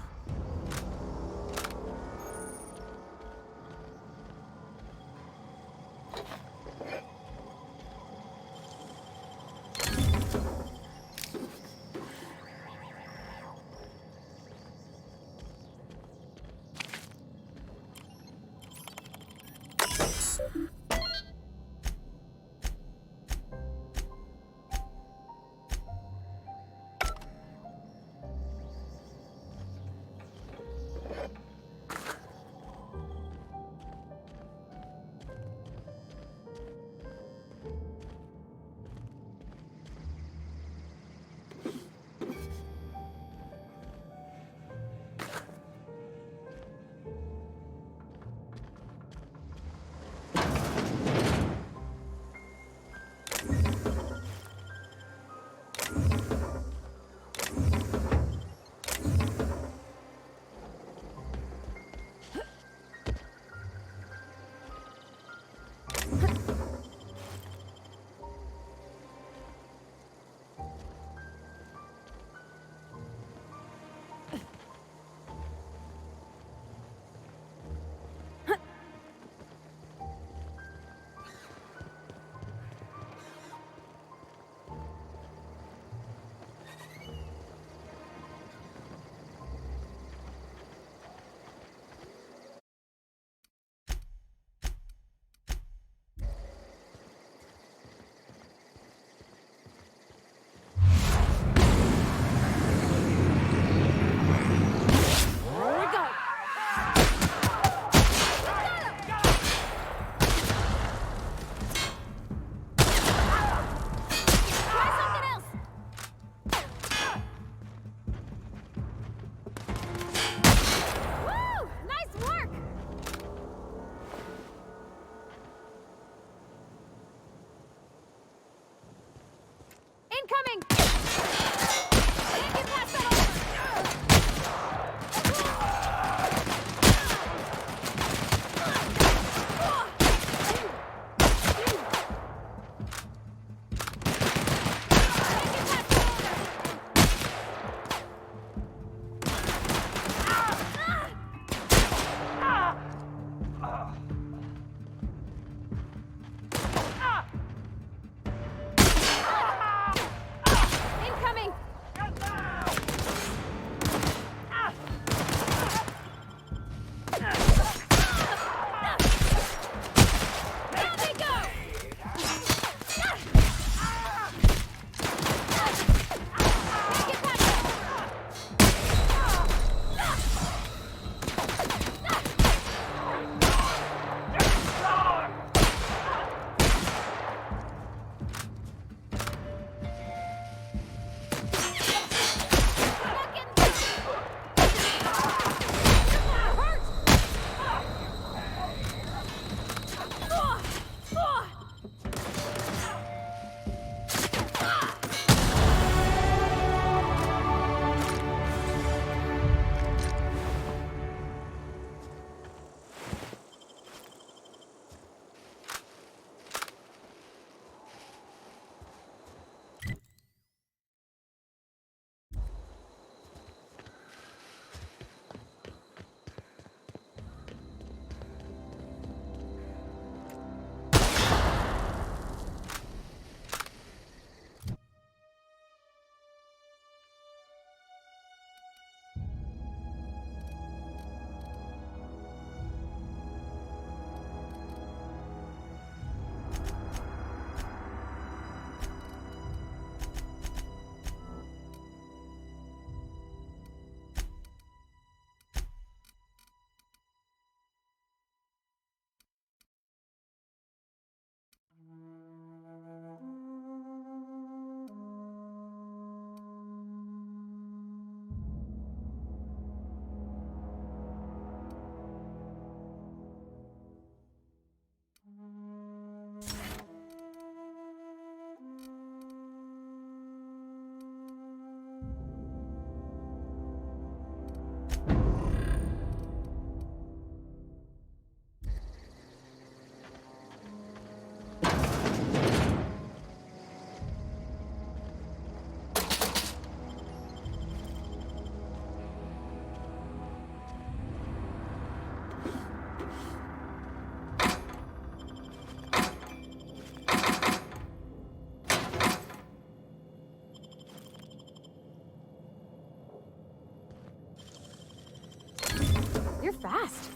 fast.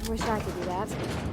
Wish I could do that.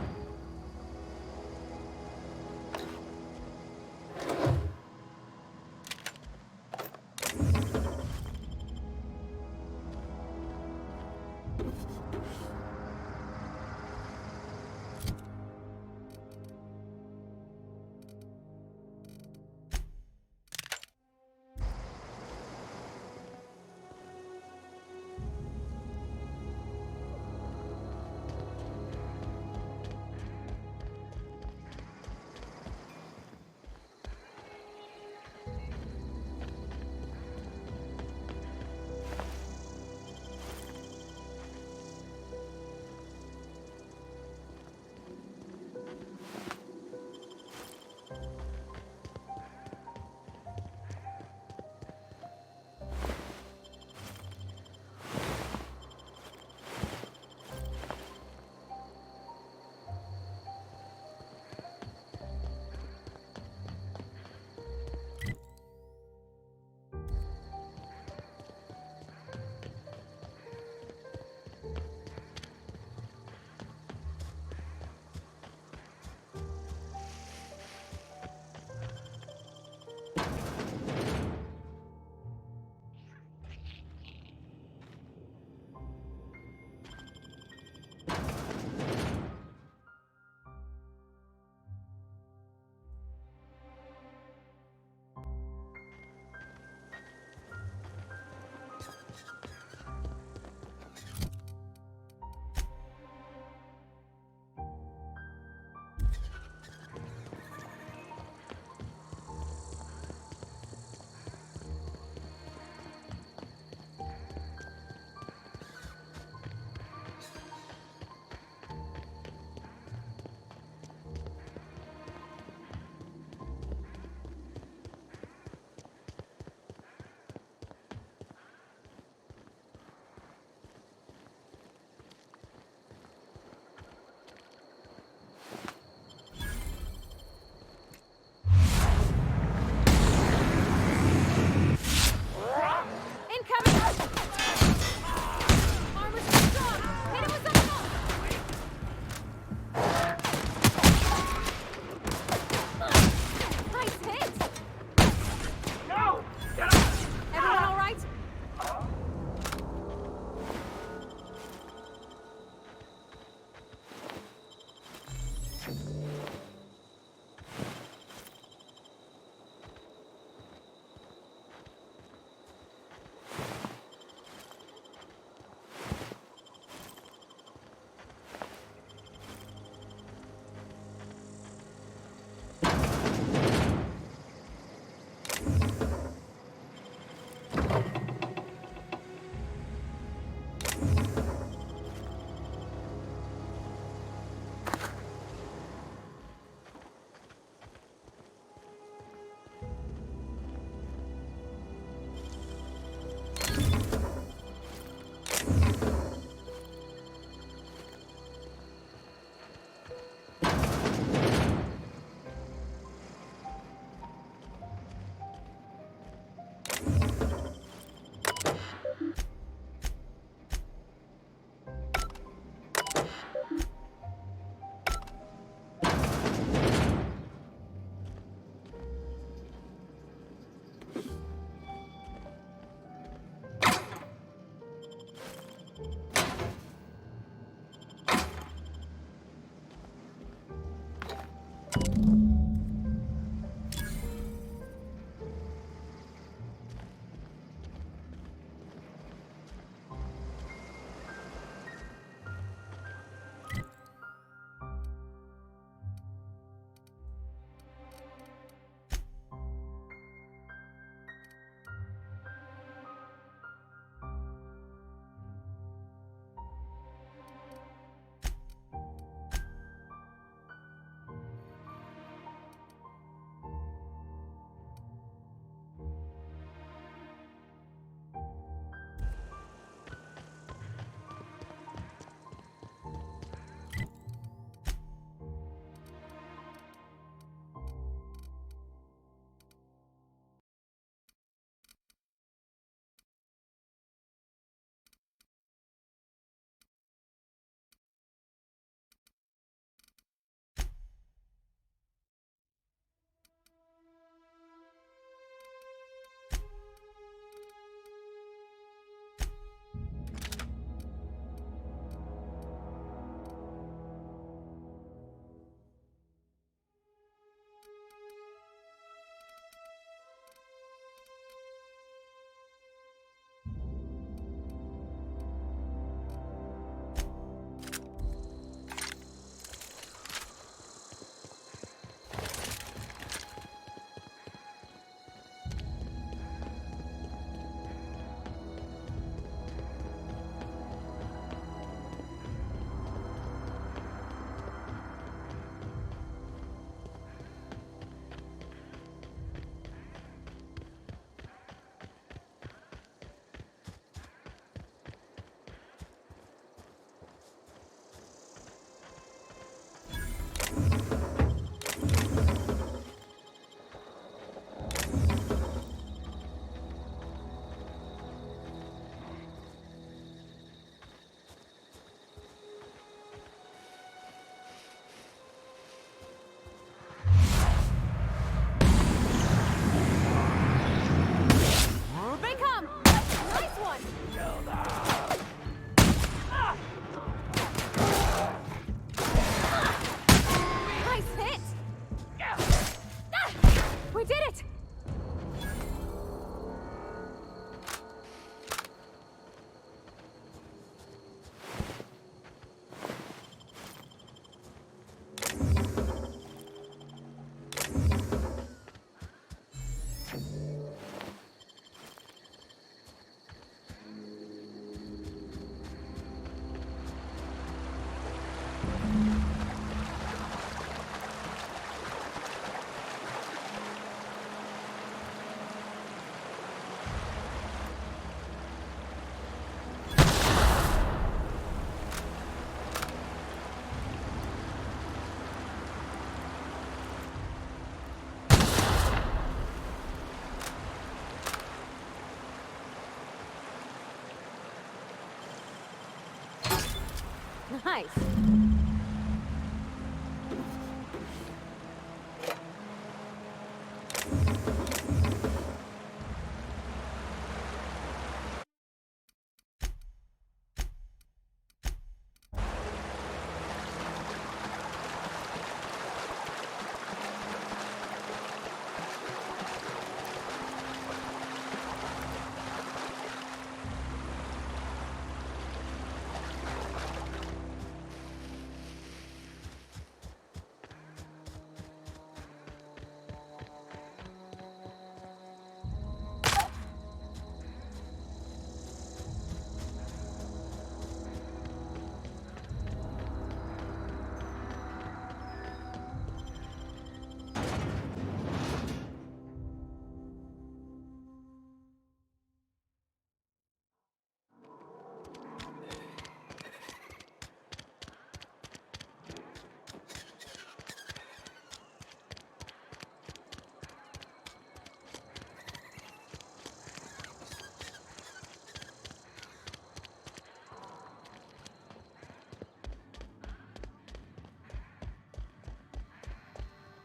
Nice.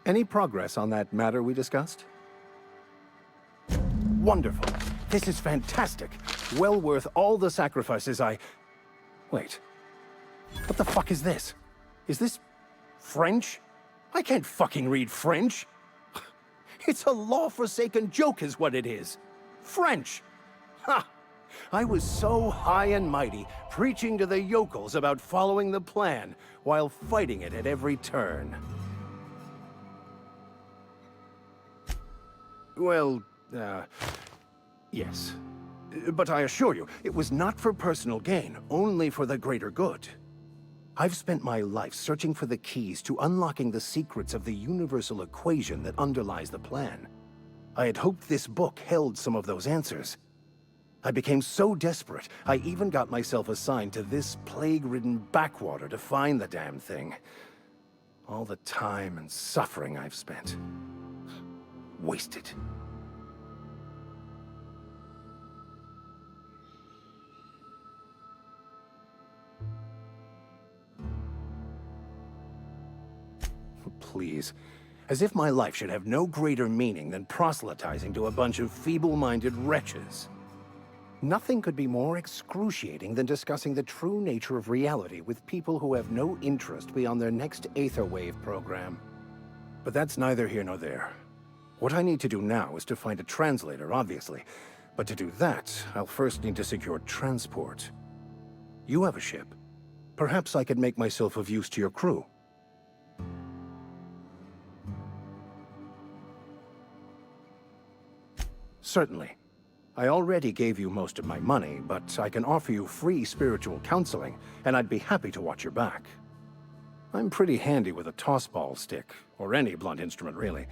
Any progress on that matter we discussed? Wonderful. This is fantastic. Well worth all the sacrifices I... Wait. What the fuck is this? Is this... French? I can't fucking read French. It's a law-forsaken joke is what it is. French! Ha! I was so high and mighty, preaching to the yokels about following the plan, while fighting it at every turn. Well, yes. But I assure you, it was not for personal gain, only for the greater good. I've spent my life searching for the keys to unlocking the secrets of the universal equation that underlies the plan. I had hoped this book held some of those answers. I became so desperate, I even got myself assigned to this plague-ridden backwater to find the damn thing. All the time and suffering I've spent. Wasted. Please. As if my life should have no greater meaning than proselytizing to a bunch of feeble-minded wretches. Nothing could be more excruciating than discussing the true nature of reality with people who have no interest beyond their next Aetherwave program. But that's neither here nor there. What I need to do now is to find a translator, obviously. But to do that, I'll first need to secure transport. You have a ship. Perhaps I could make myself of use to your crew. Certainly. I already gave you most of my money, but I can offer you free spiritual counseling, and I'd be happy to watch your back. I'm pretty handy with a tossball stick, or any blunt instrument, really.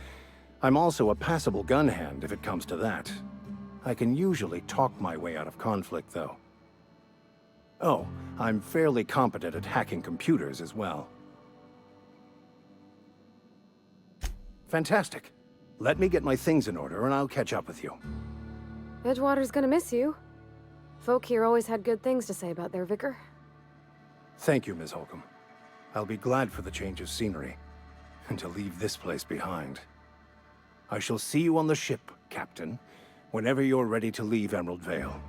I'm also a passable gun hand, if it comes to that. I can usually talk my way out of conflict, though. Oh, I'm fairly competent at hacking computers as well. Fantastic. Let me get my things in order, and I'll catch up with you. Edgewater's gonna miss you. Folk here always had good things to say about their vicar. Thank you, Ms. Holcomb. I'll be glad for the change of scenery, and to leave this place behind. I shall see you on the ship, Captain, whenever you're ready to leave Emerald Vale.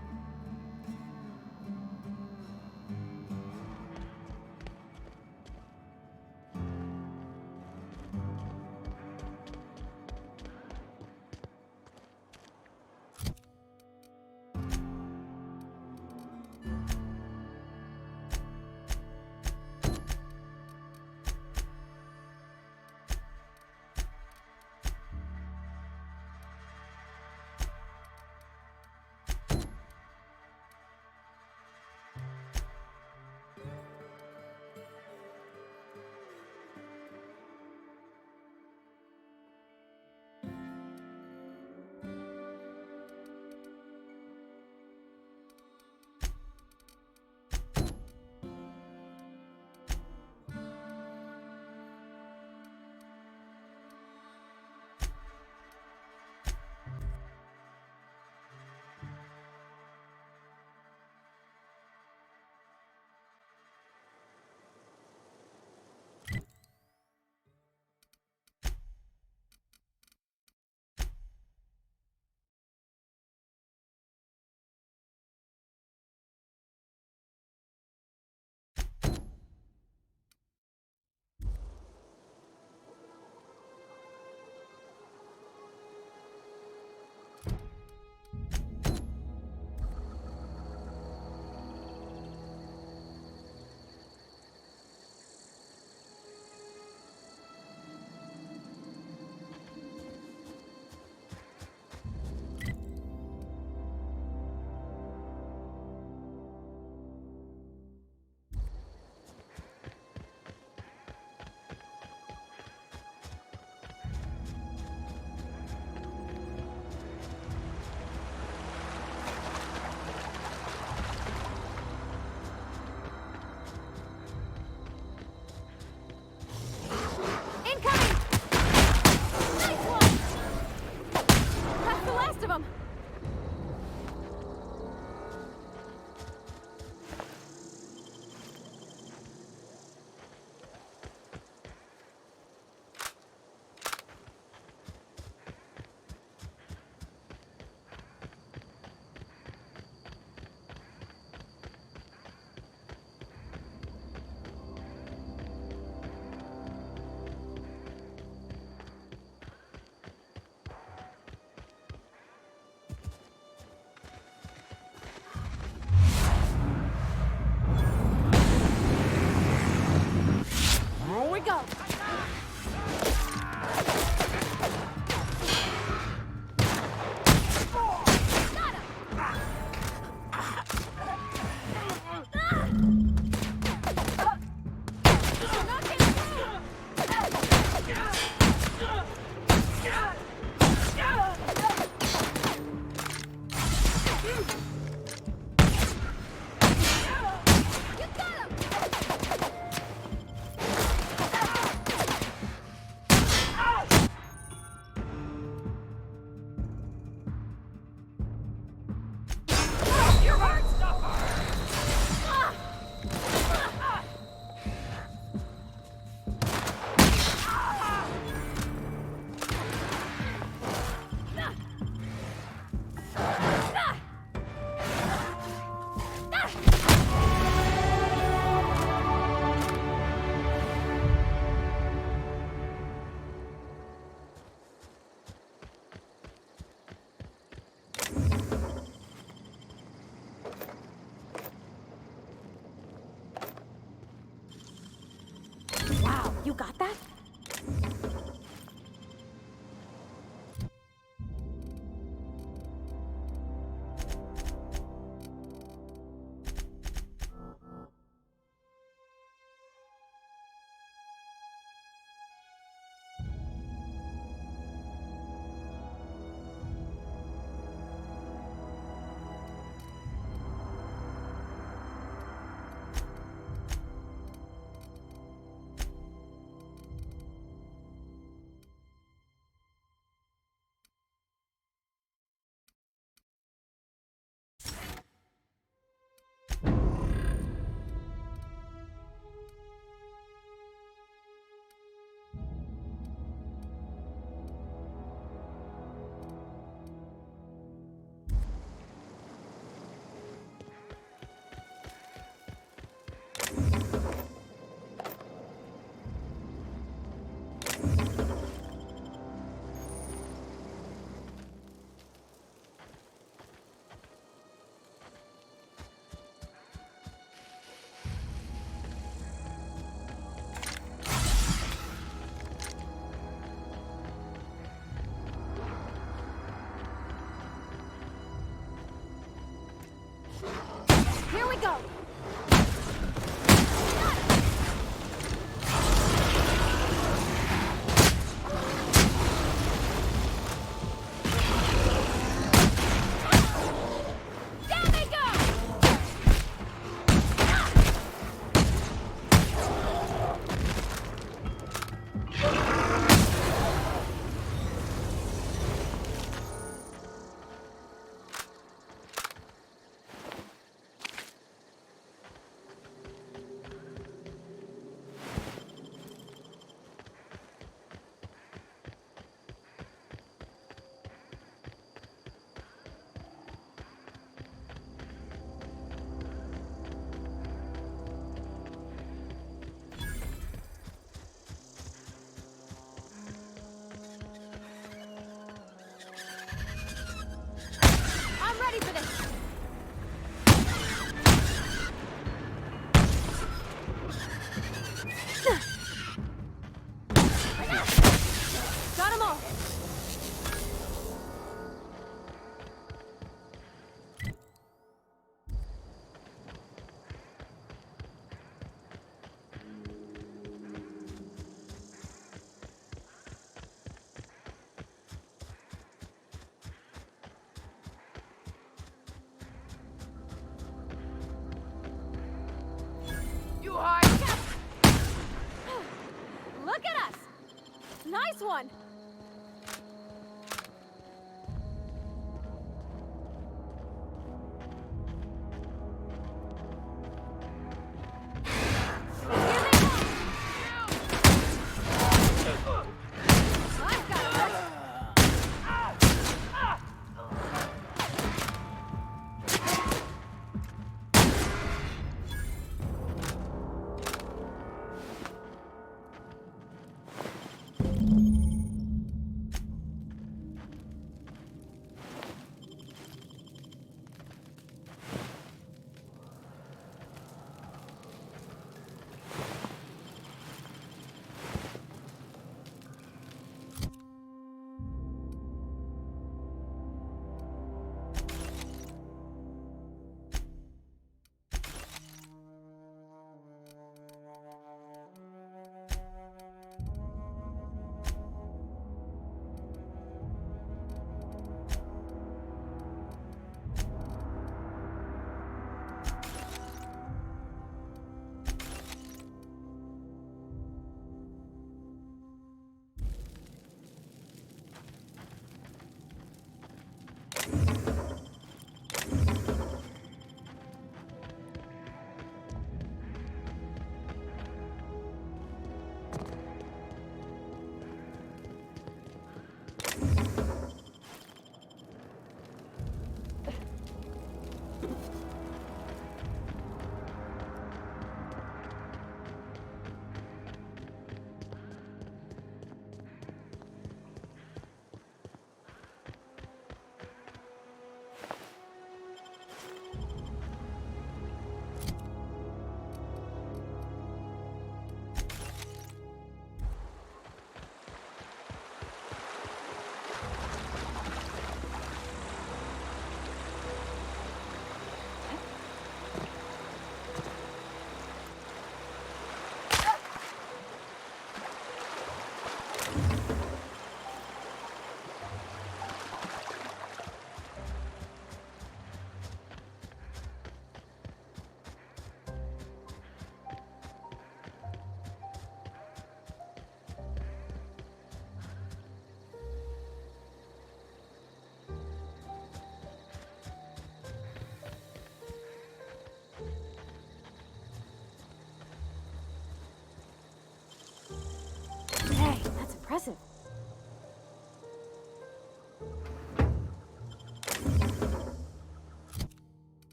You got that? Here we go! Down they go! I'm ready for this! Got 'em all! You hard. Look at us! Nice one!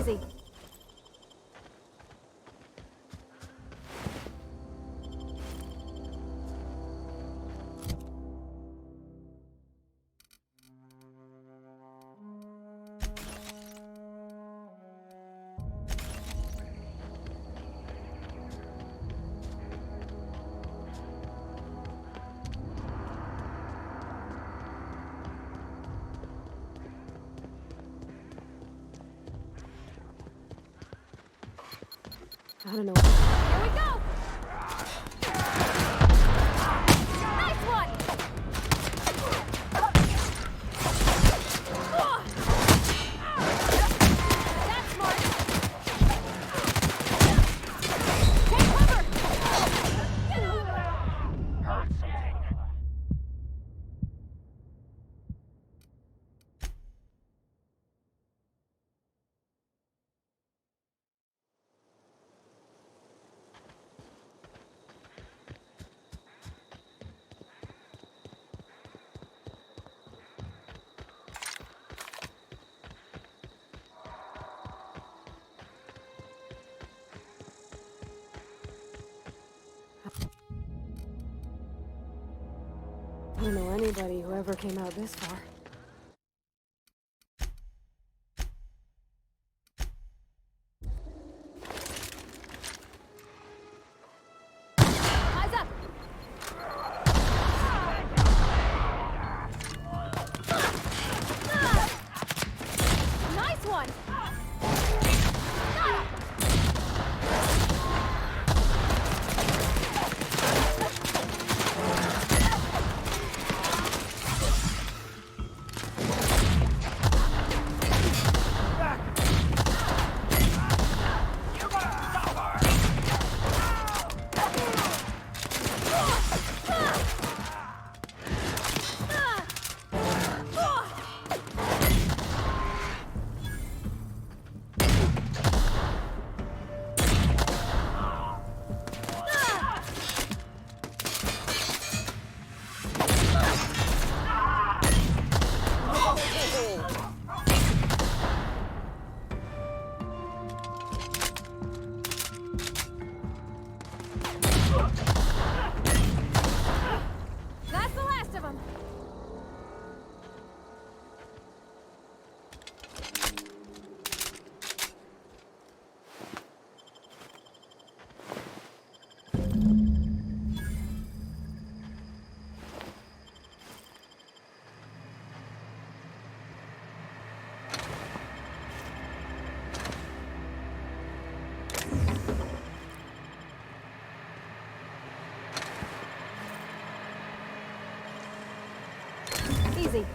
Easy. I don't know. Here we go! Nice one! That's smart! Take cover! Heard something. I don't know anybody who ever came out this far. Eyes up! Nice one! That's the last of them. Easy.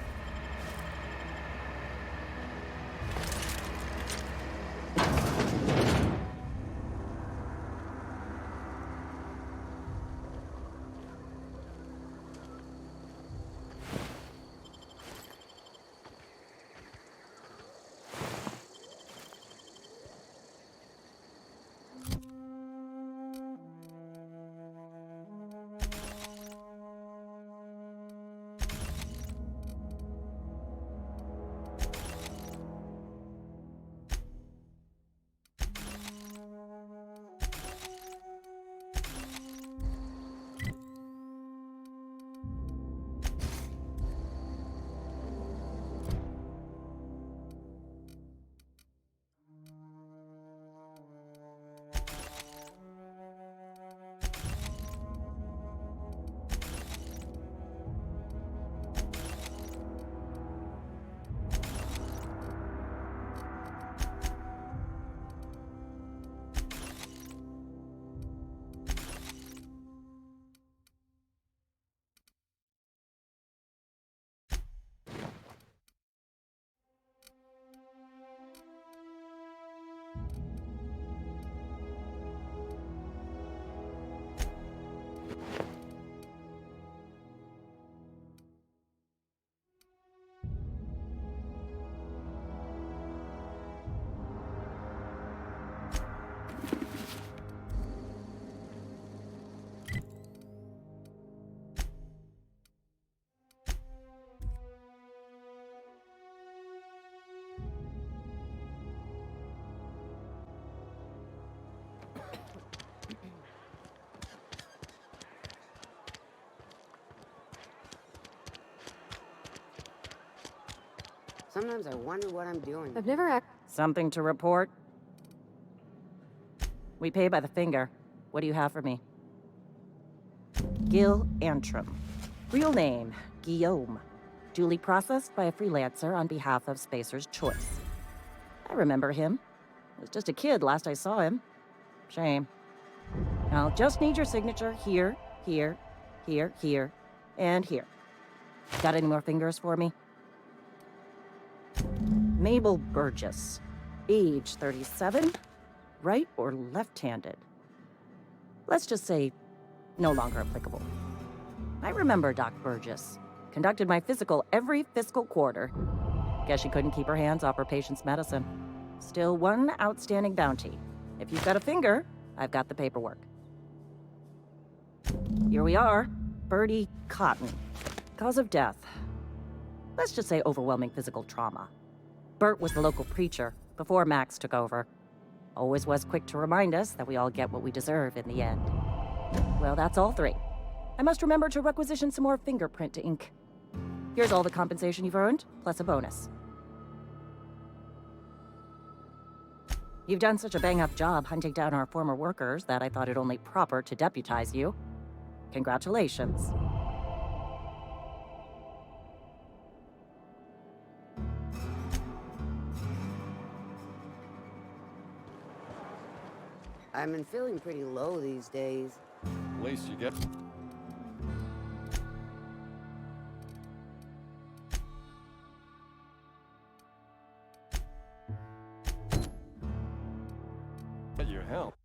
Sometimes I wonder what I'm doing. I've never Something to report? We pay by the finger. What do you have for me? Gil Antrim. Real name, Guillaume. Duly processed by a freelancer on behalf of Spacer's Choice. I remember him. I was just a kid last I saw him. Shame. I'll just need your signature here, here, here, here, and here. Got any more fingers for me? Mabel Burgess. Age 37. Right or left-handed? Let's just say no longer applicable. I remember Doc Burgess. Conducted my physical every fiscal quarter. Guess she couldn't keep her hands off her patient's medicine. Still one outstanding bounty. If you've got a finger, I've got the paperwork. Here we are. Bertie Cotton. Cause of death. Let's just say overwhelming physical trauma. Bert was the local preacher before Max took over. Always was quick to remind us that we all get what we deserve in the end. Well, that's all three. I must remember to requisition some more fingerprint ink. Here's all the compensation you've earned, plus a bonus. You've done such a bang-up job hunting down our former workers that I thought it only proper to deputize you. Congratulations. I've been feeling pretty low these days. At least you get... your help.